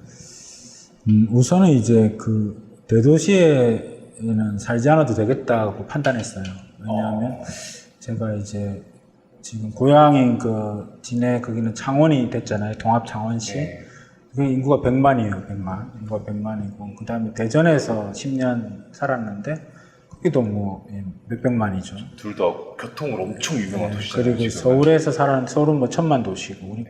우선은 이제 그 대도시에는 살지 않아도 되겠다고 판단했어요. 왜냐하면 제가 이제 지금 고향인 그 진해 거기는 창원이 됐잖아요. 동합 창원시. 네. 그 인구가 100만이에요. 100만. 인구가 100만이고 그 다음에 대전에서 10년 살았는데 거기도 뭐 몇백만이죠. 둘 다 교통으로 엄청 유명한 도시잖아요. 그리고 지금. 서울에서 서울은 뭐 1000만 도시고 우리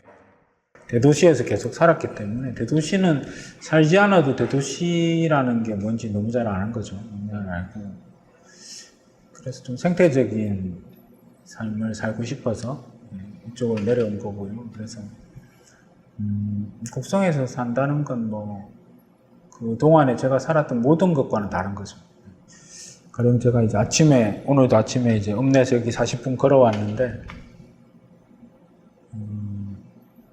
대도시에서 계속 살았기 때문에 대도시는 살지 않아도 대도시라는 게 뭔지 너무 잘 아는 거죠. 너무 잘 알고 그래서 좀 생태적인 삶을 살고 싶어서 이쪽으로 내려온 거고요. 그래서 곡성에서 산다는 건 뭐 그 동안에 제가 살았던 모든 것과는 다른 거죠. 가령 제가 이제 오늘도 아침에 이제 읍내에서 여기 40분 걸어왔는데,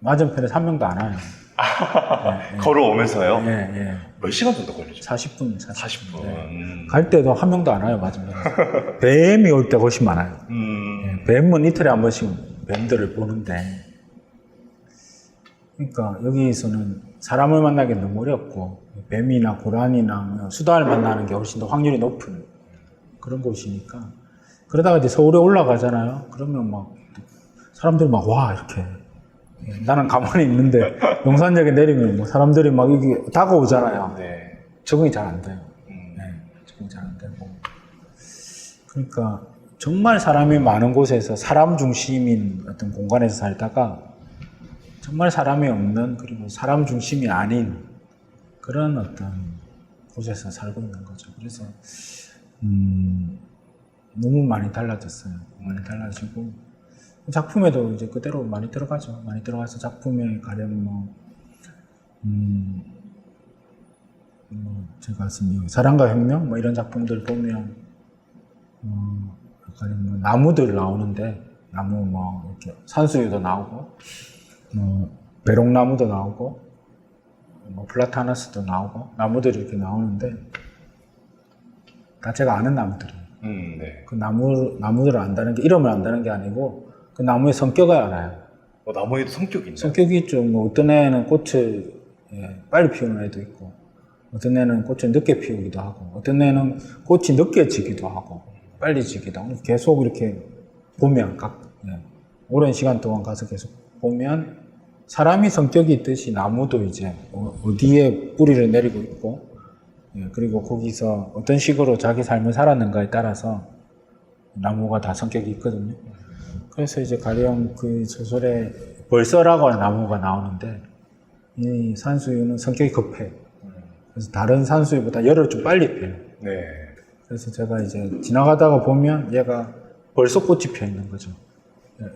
맞은편에 한 명도 안 와요. 네, 걸어오면서요? 예, 예. 몇 시간 정도 걸리죠? 40분. 40분. 네. 갈 때도 한 명도 안 와요, 맞은편에. 뱀이 올 때가 훨씬 많아요. 예, 뱀은 이틀에 한 번씩 뱀들을 보는데, 그러니까 여기서는 사람을 만나기 너무 어렵고 뱀이나 고라니나 수달을 만나는 게 훨씬 더 확률이 높은 그런 곳이니까 그러다가 이제 서울에 올라가잖아요. 그러면 막 사람들이 막 와 이렇게 나는 가만히 있는데 용산역에 내리면 뭐 사람들이 막 이게 다가오잖아요. 네. 적응이 잘 안 돼요. 네, 적응이 잘 안 되고 그러니까 정말 사람이 많은 곳에서 사람 중심인 어떤 공간에서 살다가 정말 사람이 없는 그리고 사람 중심이 아닌 그런 어떤 곳에서 살고 있는 거죠. 그래서 너무 많이 달라졌어요. 많이 달라지고 작품에도 이제 그대로 많이 들어가죠. 많이 들어가서 작품에 가령 제가 쓴 사랑과 혁명 뭐 이런 작품들 보면 가령 뭐 나무들 나오는데 나무 뭐 이렇게 산수유도 나오고 배롱나무도 나오고 뭐 플라타너스도 나오고 나무들이 이렇게 나오는데 다 제가 아는 나무들이에요. 네. 그 나무들을 안다는 게 이름을 안다는 게 아니고 그 나무의 성격을 알아요. 나무에도 성격이 있나요? 성격이 있죠. 뭐 어떤 애는 꽃을 빨리 피우는 애도 있고 어떤 애는 꽃을 늦게 피우기도 하고 어떤 애는 꽃이 늦게 지기도 하고 빨리 지기도 하고 계속 이렇게 보면 오랜 시간 동안 가서 계속 보면 사람이 성격이 있듯이 나무도 이제 어디에 뿌리를 내리고 있고 그리고 거기서 어떤 식으로 자기 삶을 살았는가에 따라서 나무가 다 성격이 있거든요. 그래서 이제 가령 그 소설에 벌써라고 하는 나무가 나오는데 이 산수유는 성격이 급해. 그래서 다른 산수유보다 열을 좀 빨리 펴요. 네. 그래서 제가 이제 지나가다가 보면 얘가 벌써 꽃이 펴 있는 거죠.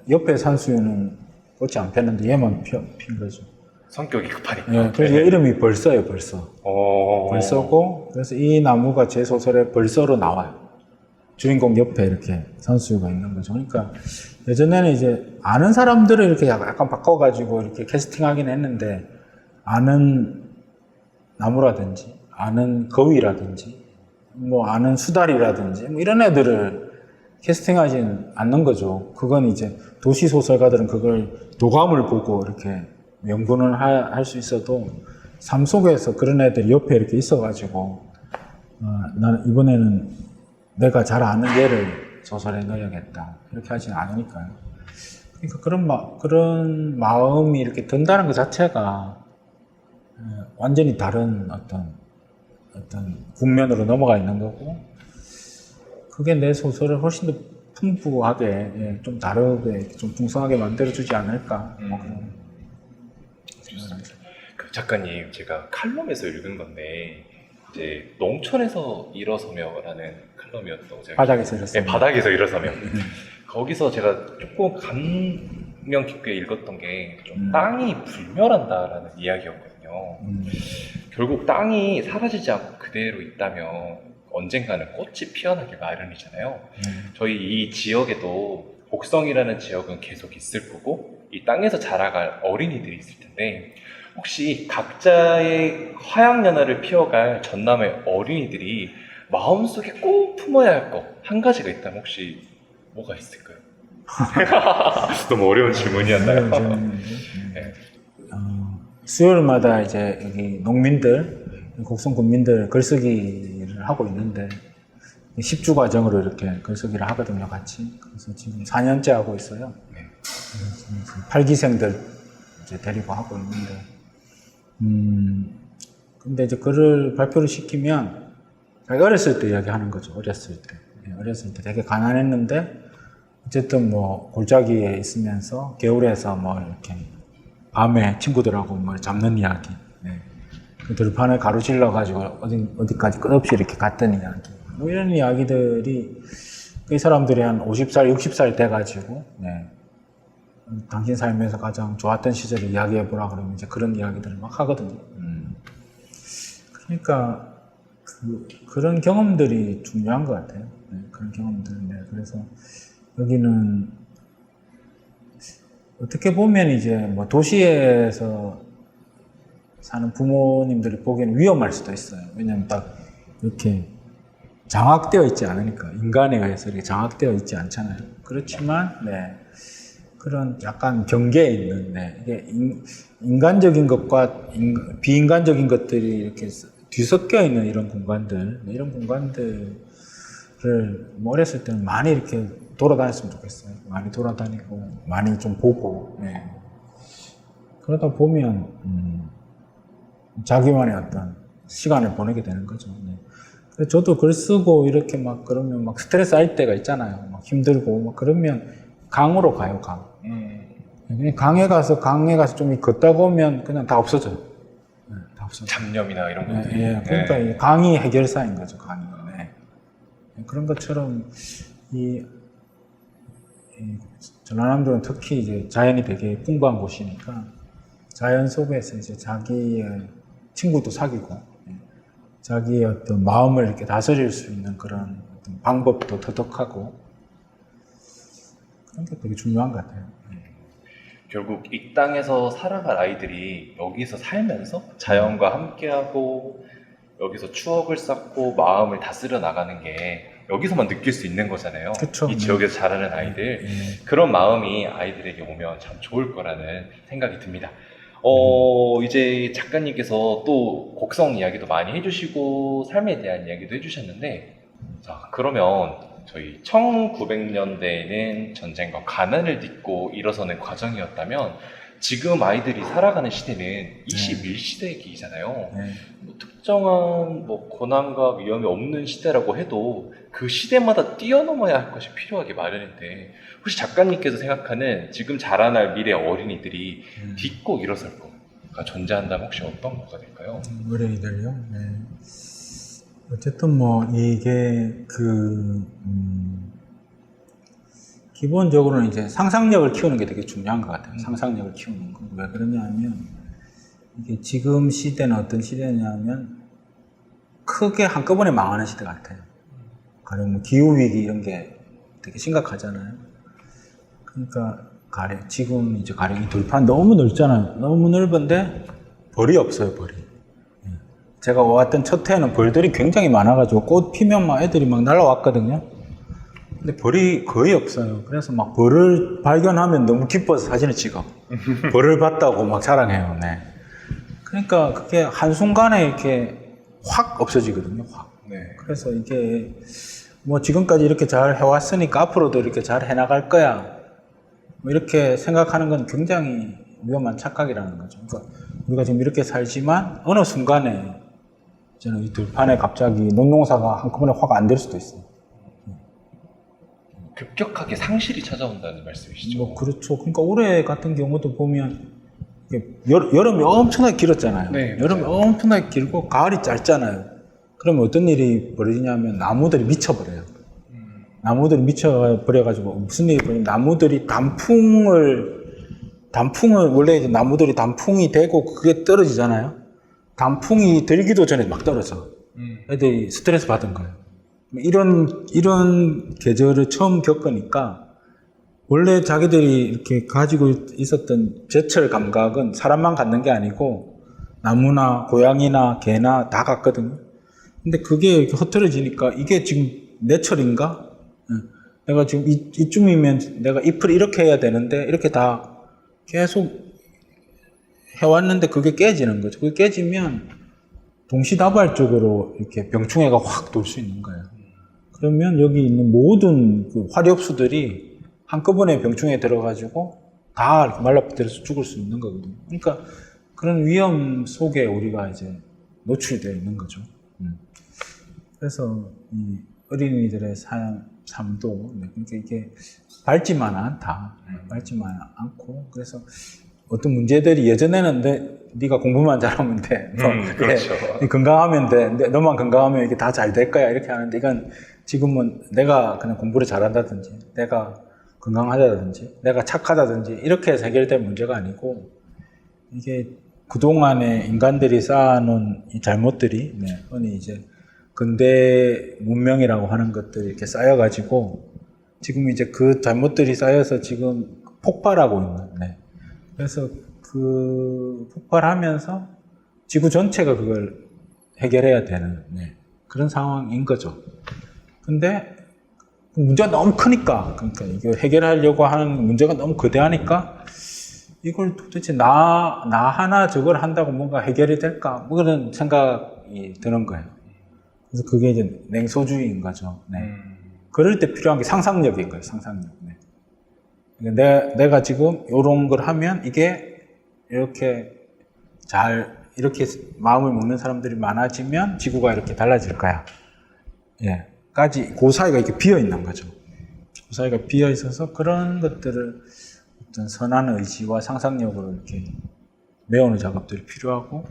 옆에 산수유는 꽃이 안 폈는데 얘만 핀 거죠. 성격이 급하니까. 네, 그래서 얘 이름이 벌써예요, 벌써. 어. 벌써고, 그래서 이 나무가 제 소설에 벌써로 나와요. 주인공 옆에 이렇게 산수유가 있는 거죠. 그러니까 예전에는 이제 아는 사람들을 이렇게 약간 바꿔가지고 이렇게 캐스팅하긴 했는데 아는 나무라든지 아는 거위라든지 뭐 아는 수달이라든지 뭐 이런 애들을 캐스팅하진 않는 거죠. 그건 이제 도시 소설가들은 그걸 도감을 보고 이렇게 연구는 할 수 있어도 삶 속에서 그런 애들이 옆에 이렇게 있어가지고 나는 이번에는 내가 잘 아는 얘를 소설에 넣어야겠다 이렇게 하진 않으니까요. 그러니까 그런 마음이 이렇게 든다는 것 자체가 완전히 다른 어떤 국면으로 넘어가 있는 거고 그게 내 소설을 훨씬 더 풍부하게 좀 다르게 좀 풍성하게 만들어주지 않을까 뭐 그런 생각을 그 작가님 제가 칼럼에서 읽은 건데 이제 농촌에서 일어서며라는 칼럼이었다고 제가 바닥에서 이랬어요. 네, 바닥에서 일어서며 거기서 제가 조금 감명 깊게 읽었던 게 좀 땅이 불멸한다라는 이야기였거든요. 결국 땅이 사라지지 않고 그대로 있다면 언젠가는 꽃이 피어나길 마련이잖아요. 저희 이 지역에도 곡성이라는 지역은 계속 있을 거고 이 땅에서 자라갈 어린이들이 있을 텐데 혹시 각자의 화양연화를 피워갈 전남의 어린이들이 마음속에 꼭 품어야 할 것 한 가지가 있다면 혹시 뭐가 있을까요? 너무 어려운 질문이었나요? 네. 수요일마다 이제 여기 농민들, 곡성 군민들 글쓰기를 하고 있는데 10주 과정으로 이렇게 글쓰기를 하거든요, 같이. 그래서 지금 4년째 하고 있어요. 그래서 8기생들 이제 데리고 하고 있는데 근데 이제 글을 발표를 시키면 자기 어렸을 때 이야기하는 거죠. 어렸을 때 되게 가난했는데 어쨌든 뭐 골짜기에 있으면서 겨울에서 뭐 이렇게 밤에 친구들하고 뭐 잡는 이야기, 그 들판을 가로질러 가지고 어디까지 끝없이 이렇게 갔던 이야기, 뭐 이런 이야기들이 이 사람들이 한 50살, 60살 돼가지고 당신 삶에서 가장 좋았던 시절을 이야기해 보라 그러면 이제 그런 이야기들을 막 하거든요. 그러니까 그런 경험들이 중요한 것 같아요. 그런 경험들. 그래서 여기는 어떻게 보면 이제 뭐 도시에서 사는 부모님들이 보기에는 위험할 수도 있어요. 왜냐면 딱 이렇게 장악되어 있지 않으니까 인간에 의해서 이렇게 장악되어 있지 않잖아요. 그렇지만 그런 약간 경계에 있는, 네. 이게 인간적인 것과 비인간적인 것들이 이렇게 뒤섞여 있는 이런 공간들, 네, 이런 공간들을 뭐 어렸을 때는 많이 이렇게 돌아다녔으면 좋겠어요. 많이 돌아다니고, 많이 좀 보고, 네. 그러다 보면, 자기만의 어떤 시간을 보내게 되는 거죠. 네. 그래서 저도 글 쓰고 이렇게 막 그러면 막 스트레스 할 때가 있잖아요. 막 힘들고, 막 그러면 강으로 가요, 강. 그냥 강에 가서 좀 걷다 보면 그냥 다 없어져요. 네, 다 없어져요. 잡념이나 이런 것들. 네, 예, 그러니까 이 강이 해결사인 거죠, 강이. 네. 그런 것처럼 이 전라남도는 특히 이제 자연이 되게 풍부한 곳이니까 자연 속에서 이제 자기의 친구도 사귀고 자기의 어떤 마음을 이렇게 다스릴 수 있는 그런 어떤 방법도 터득하고 그런 게 되게 중요한 것 같아요. 결국 이 땅에서 살아갈 아이들이 여기서 살면서 자연과 함께하고 여기서 추억을 쌓고 마음을 다스려 나가는 게 여기서만 느낄 수 있는 거잖아요. 그쵸. 이 지역에서 자라는 아이들. 그런 마음이 아이들에게 오면 참 좋을 거라는 생각이 듭니다. 이제 작가님께서 또 곡성 이야기도 많이 해주시고 삶에 대한 이야기도 해주셨는데, 자, 그러면 저희 1900년대에는 전쟁과 가난을 딛고 일어서는 과정이었다면 지금 아이들이 살아가는 시대는 21시대기잖아요. 네. 뭐 특정한 뭐 고난과 위험이 없는 시대라고 해도 그 시대마다 뛰어넘어야 할 것이 필요하게 마련인데, 혹시 작가님께서 생각하는 지금 자라날 미래 어린이들이 딛고 일어설 거가 존재한다면 혹시 어떤 거가 될까요? 어린이들요? 네. 어쨌든 뭐 이게 기본적으로는 이제 상상력을 키우는 게 되게 중요한 것 같아요. 상상력을 키우는 거. 왜 그러냐면 이게 지금 시대는 어떤 시대냐면 크게 한꺼번에 망하는 시대 같아요. 가령 뭐 기후위기 이런 게 되게 심각하잖아요. 그러니까 지금 이제 가령 이 들판 너무 넓잖아요. 너무 넓은데 벌이 없어요, 벌이. 제가 왔던 첫 해에는 벌들이 굉장히 많아가지고 꽃 피면 막 애들이 막 날아왔거든요. 근데 벌이 거의 없어요. 그래서 막 벌을 발견하면 너무 기뻐서 사진을 찍어. 벌을 봤다고 막 자랑해요. 네. 그러니까 그게 한순간에 이렇게 확 없어지거든요. 확. 네. 그래서 이게 뭐 지금까지 이렇게 잘 해왔으니까 앞으로도 이렇게 잘 해나갈 거야. 뭐 이렇게 생각하는 건 굉장히 위험한 착각이라는 거죠. 그러니까 우리가 지금 이렇게 살지만 어느 순간에 저는 이 들판에 갑자기 논농사가 한꺼번에 확 안 될 수도 있어요. 급격하게 상실이 찾아온다는 말씀이시죠? 뭐 그렇죠. 그러니까 올해 같은 경우도 보면 여름이 엄청나게 길었잖아요. 네, 여름이 엄청나게 길고 가을이 짧잖아요. 그러면 어떤 일이 벌어지냐면 나무들이 미쳐버려요. 나무들이 미쳐버려가지고 무슨 일이 벌어지냐면 나무들이 단풍을 원래 이제 나무들이 단풍이 되고 그게 떨어지잖아요. 단풍이 들기도 전에 막 떨어져. 애들이 스트레스 받은 거예요. 이런 계절을 처음 겪으니까 원래 자기들이 이렇게 가지고 있었던 제철 감각은 사람만 갖는 게 아니고 나무나 고양이나 개나 다 갖거든요. 근데 그게 이렇게 흐트러지니까 이게 지금 내 철인가? 내가 지금 이쯤이면 내가 잎을 이렇게 해야 되는데 이렇게 다 계속 해왔는데 그게 깨지는 거죠. 그게 깨지면 동시다발적으로 이렇게 병충해가 확 돌 수 있는 거예요. 그러면 여기 있는 모든 그 화렵수들이 한꺼번에 병충해에 들어가지고 다 이렇게 말라붙어서 죽을 수 있는 거거든요. 그러니까 그런 위험 속에 우리가 이제 노출되어 있는 거죠. 그래서 이 어린이들의 삶도 그러니까 이게 밝지만 않다. 밝지만 않고 그래서 어떤 문제들이 예전에는 네가 공부만 잘하면 돼. 그렇죠. 건강하면 돼. 너만 건강하면 이게 다 잘 될 거야. 이렇게 하는데 이건 지금은 내가 그냥 공부를 잘한다든지 내가 건강하다든지 내가 착하다든지 이렇게 해서 해결될 문제가 아니고 이게 그동안에 인간들이 쌓아놓은 이 잘못들이 흔히 이제 근대 문명이라고 하는 것들이 이렇게 쌓여가지고 지금 이제 그 잘못들이 쌓여서 지금 폭발하고 있는 그래서 그 폭발하면서 지구 전체가 그걸 해결해야 되는 그런 상황인 거죠. 근데 문제가 너무 크니까, 그러니까 이거 해결하려고 하는 문제가 너무 거대하니까 이걸 도대체 나 하나 저걸 한다고 뭔가 해결이 될까? 뭐 그런 생각이 드는 거예요. 그래서 그게 이제 냉소주의인 거죠. 네. 그럴 때 필요한 게 상상력인 거예요, 상상력. 네. 그러니까 내가 지금 이런 걸 하면 이게 이렇게 이렇게 마음을 먹는 사람들이 많아지면 지구가 이렇게 달라질 거야. 예. 그 사이가 이렇게 비어 있는 거죠. 그 사이가 비어 있어서 그런 것들을 어떤 선한 의지와 상상력으로 이렇게 메우는 작업들이 필요하고,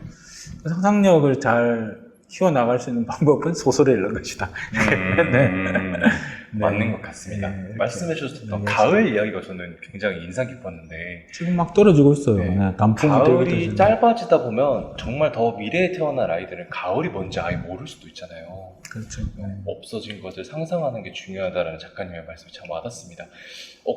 그 상상력을 잘 키워나갈 수 있는 방법은 소설에 읽는 것이다. 네. 맞는 것 같습니다. 네, 말씀해 주셨던 네, 가을 이야기가 저는 굉장히 인상 깊었는데, 지금 막 떨어지고 있어요. 네. 네, 단풍이 가을이 되기도 전에. 짧아지다 보면 정말 더 미래에 태어날 아이들은 가을이 뭔지 아예 모를 수도 있잖아요. 그렇죠. 네. 없어진 것을 상상하는 게 중요하다라는 작가님의 말씀이 참 와닿습니다.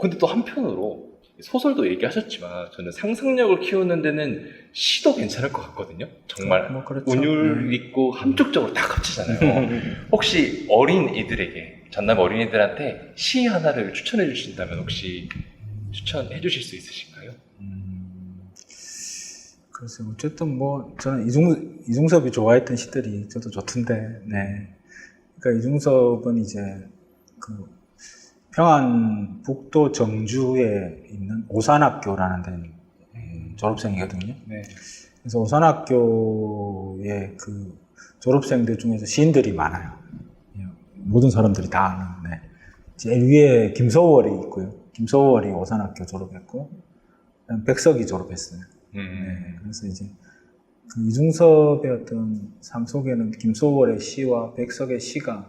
근데 또 한편으로 소설도 얘기하셨지만 저는 상상력을 키우는 데는 시도 괜찮을 것 같거든요. 정말 뭐 그렇죠. 운율 있고 함축적으로 다 겹치잖아요. 혹시 어린이들에게, 전남 어린이들한테 시 하나를 추천해 주신다면 혹시 추천해 주실 수 있으신가요? 글쎄, 어쨌든 뭐, 저는 이중섭이 좋아했던 시들이 저도 좋던데, 네. 그러니까 이중섭은 이제 그 평안북도 정주에 있는 오산학교라는 데 졸업생이거든요. 네. 그래서 오산학교의 그 졸업생들 중에서 시인들이 많아요. 모든 사람들이 다 아는. 네. 제일 위에 김소월이 있고요. 김소월이 오산학교 졸업했고, 백석이 졸업했어요. 네. 그래서 이제 그 이중섭의 어떤 삶 속에는 김소월의 시와 백석의 시가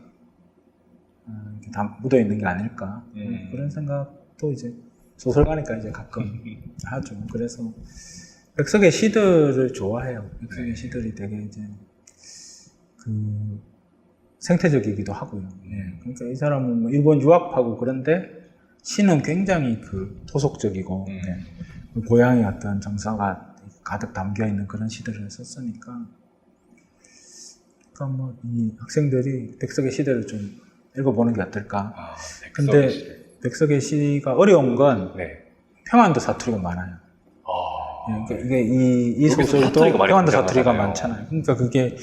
이렇게 다 묻어 있는 게 아닐까. 그런 생각도 이제 소설가니까 이제 가끔 하죠. 그래서 백석의 시들을 좋아해요. 백석의 시들이 되게 이제 그 생태적이기도 하고요. 네. 그러니까 이 사람은 뭐 일본 유학하고 그런데 시는 굉장히 그 토속적이고 네. 고향의 어떤 정서가 가득 담겨 있는 그런 시들을 썼으니까, 그러니까 뭐 이 학생들이 백석의 시들을 좀 읽어보는 게 어떨까. 근데 백석의 시가 어려운 건 평안도 사투리가 많아요. 그러니까 이게 이 소설도 평안도 사투리가 많잖아요. 그러니까 그게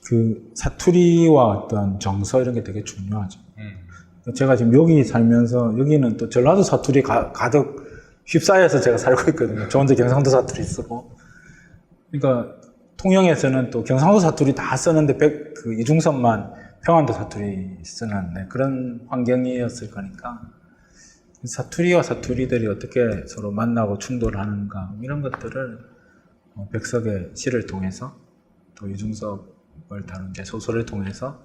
그 사투리와 어떤 정서 이런 게 되게 중요하죠. 제가 지금 여기 살면서 여기는 또 전라도 사투리 가득 휩싸여서 제가 살고 있거든요. 저 혼자 경상도 사투리 쓰고. 그러니까 통영에서는 또 경상도 사투리 다 쓰는데 그 이중섭만 평안도 사투리 쓰는 그런 환경이었을 거니까, 사투리와 사투리들이 어떻게 서로 만나고 충돌하는가 이런 것들을 백석의 시를 통해서 또 이중섭을 다룬 제 소설을 통해서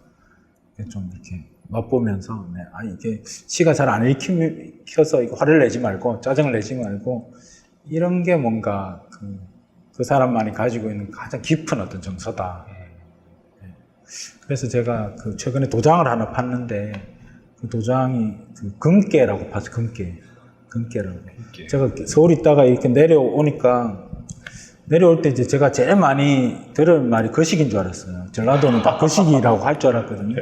좀 이렇게 맛보면서 이게 시가 잘 안 읽혀서 이거 화를 내지 말고 짜증을 내지 말고 이런 게 뭔가 그 사람만이 가지고 있는 가장 깊은 어떤 정서다. 그래서 제가 그 최근에 도장을 하나 팠는데 그 도장이 그 금깨라고 봤어요. 금깨라고. 제가 서울 있다가 이렇게 내려오니까 내려올 때 이제 제가 제일 많이 들을 말이 거식인 줄 알았어요. 전라도는 다 거식이라고 할 줄 알았거든요.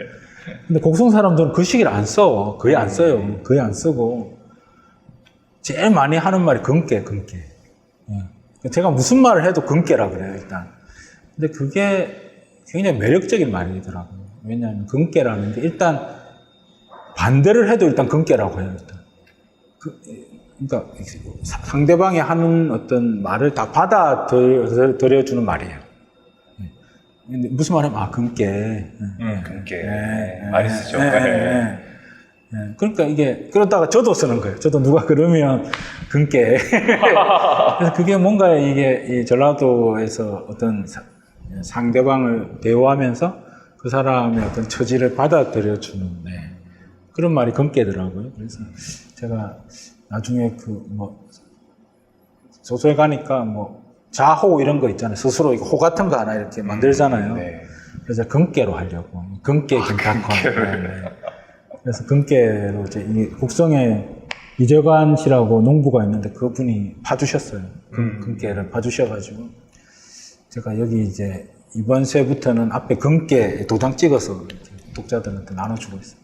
근데 곡성 사람들은 거식이를 안 써. 거의 안 써요. 거의 안 쓰고. 제일 많이 하는 말이 금깨. 제가 무슨 말을 해도 금깨라 그래요, 일단. 근데 그게 굉장히 매력적인 말이더라고요. 왜냐하면 금깨라는 게 일단 반대를 해도 일단 금깨라고 해요, 일단. 그러니까 상대방이 하는 어떤 말을 다 받아들여주는 말이에요. 근데 무슨 말 하면, 금깨. 금깨. 많이 쓰죠. 그러니까 이게, 그러다가 저도 쓰는 거예요. 저도 누가 그러면, 금깨. 그래서 그게 뭔가 이게, 이 전라도에서 어떤 상대방을 대우하면서 그 사람의 어떤 처지를 받아들여주는, 그런 말이 금깨더라고요. 그래서 제가 나중에 소설가니까 자호 이런 거 있잖아요. 스스로 이거 호 같은 거 하나 이렇게 만들잖아요. 그래서 금깨로 하려고. 금깨 김탁권. 그래서 금깨로 이제 이 곡성에 이재관 씨라고 농부가 있는데 그분이 파주셨어요. 금깨를 파주셔가지고 제가 여기 이제 이번 세부터는 앞에 금깨 도장 찍어서 이렇게 독자들한테 나눠주고 있어요.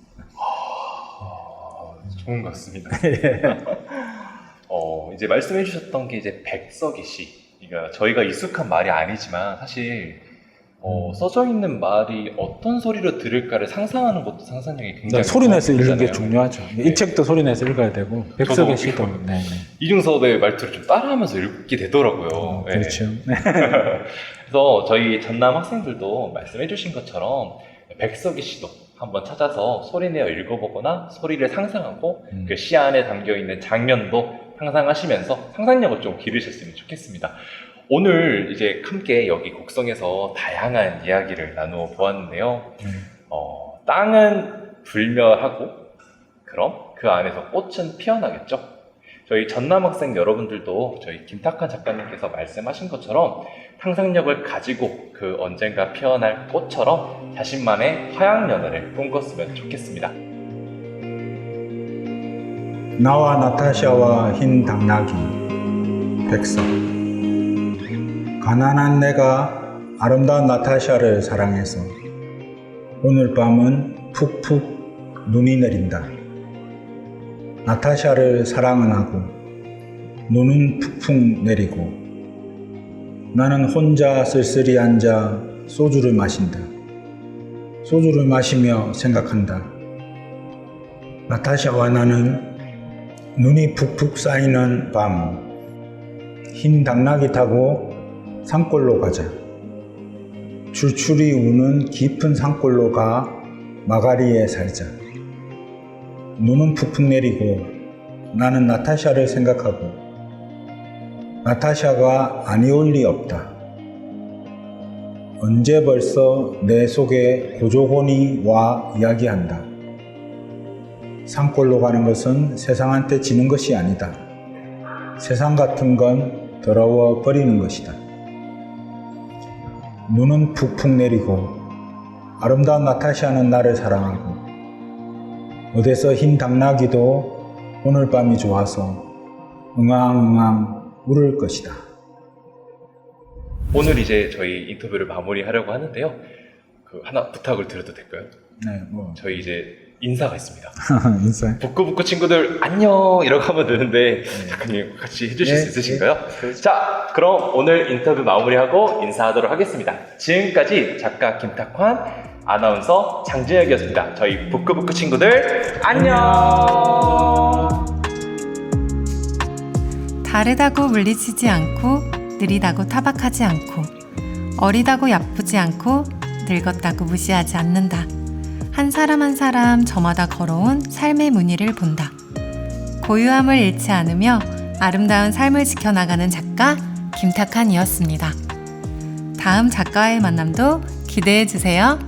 좋은 것 같습니다. 예. 이제 말씀해 주셨던 게 이제 백석이 시. 그러니까 저희가 익숙한 말이 아니지만 사실 써져 있는 말이 어떤 소리로 들을까를 상상하는 것도 상상력이 굉장히 소리 내서 읽는 게 중요하잖아요. 중요하죠. 네. 이 책도 소리 내서 읽어야 되고 백석의 저도 시도. 네, 네. 이중섭의 말투를 좀 따라하면서 읽게 되더라고요. 네. 그렇죠. 네. 그래서 저희 전남 학생들도 말씀해 주신 것처럼 백석이 시도 한번 찾아서 소리내어 읽어보거나 소리를 상상하고 그 시 안에 담겨있는 장면도 상상하시면서 상상력을 좀 기르셨으면 좋겠습니다. 오늘 이제 함께 여기 곡성에서 다양한 이야기를 나누어 보았는데요. 땅은 불멸하고 그럼 그 안에서 꽃은 피어나겠죠. 저희 전남 학생 여러분들도 저희 김탁환 작가님께서 말씀하신 것처럼 상상력을 가지고 그 언젠가 피어날 꽃처럼 자신만의 화양연화를 꿈꿨으면 좋겠습니다. 나와 나타샤와 흰 당나귀 백석. 가난한 내가 아름다운 나타샤를 사랑해서 오늘 밤은 푹푹 눈이 내린다. 나타샤를 사랑은 하고 눈은 푹푹 내리고 나는 혼자 쓸쓸히 앉아 소주를 마신다. 소주를 마시며 생각한다. 나타샤와 나는 눈이 푹푹 쌓이는 밤 흰 당나귀 타고 산골로 가자. 출출이 우는 깊은 산골로 가 마가리에 살자. 눈은 푹푹 내리고 나는 나타샤를 생각하고 나타샤가 아니올 리 없다. 언제 벌써 내 속에 고조곤이 와 이야기한다. 산골로 가는 것은 세상한테 지는 것이 아니다. 세상 같은 건 더러워 버리는 것이다. 눈은 푹푹 내리고 아름다운 나타샤는 나를 사랑하고 어디서 흰 당나귀도 오늘 밤이 좋아서 응앙응앙 울을 것이다. 오늘 이제 저희 인터뷰를 마무리하려고 하는데요. 하나 부탁을 드려도 될까요? 네, 뭐 저희 이제 인사가 있습니다. 인사해. 북구북구 친구들 안녕 이라고 하면 되는데 작가님 같이 해주실 수 있으신가요? 자, 그럼 오늘 인터뷰 마무리하고 인사하도록 하겠습니다. 지금까지 작가 김탁환, 아나운서 장진혁이었습니다. 저희 북구북구 친구들 안녕. 다르다고 물리치지 않고 느리다고 타박하지 않고 어리다고 야쁘지 않고 늙었다고 무시하지 않는다. 한 사람 한 사람 저마다 걸어온 삶의 무늬를 본다. 고유함을 잃지 않으며 아름다운 삶을 지켜나가는 작가 김탁환이었습니다. 다음 작가의 만남도 기대해 주세요.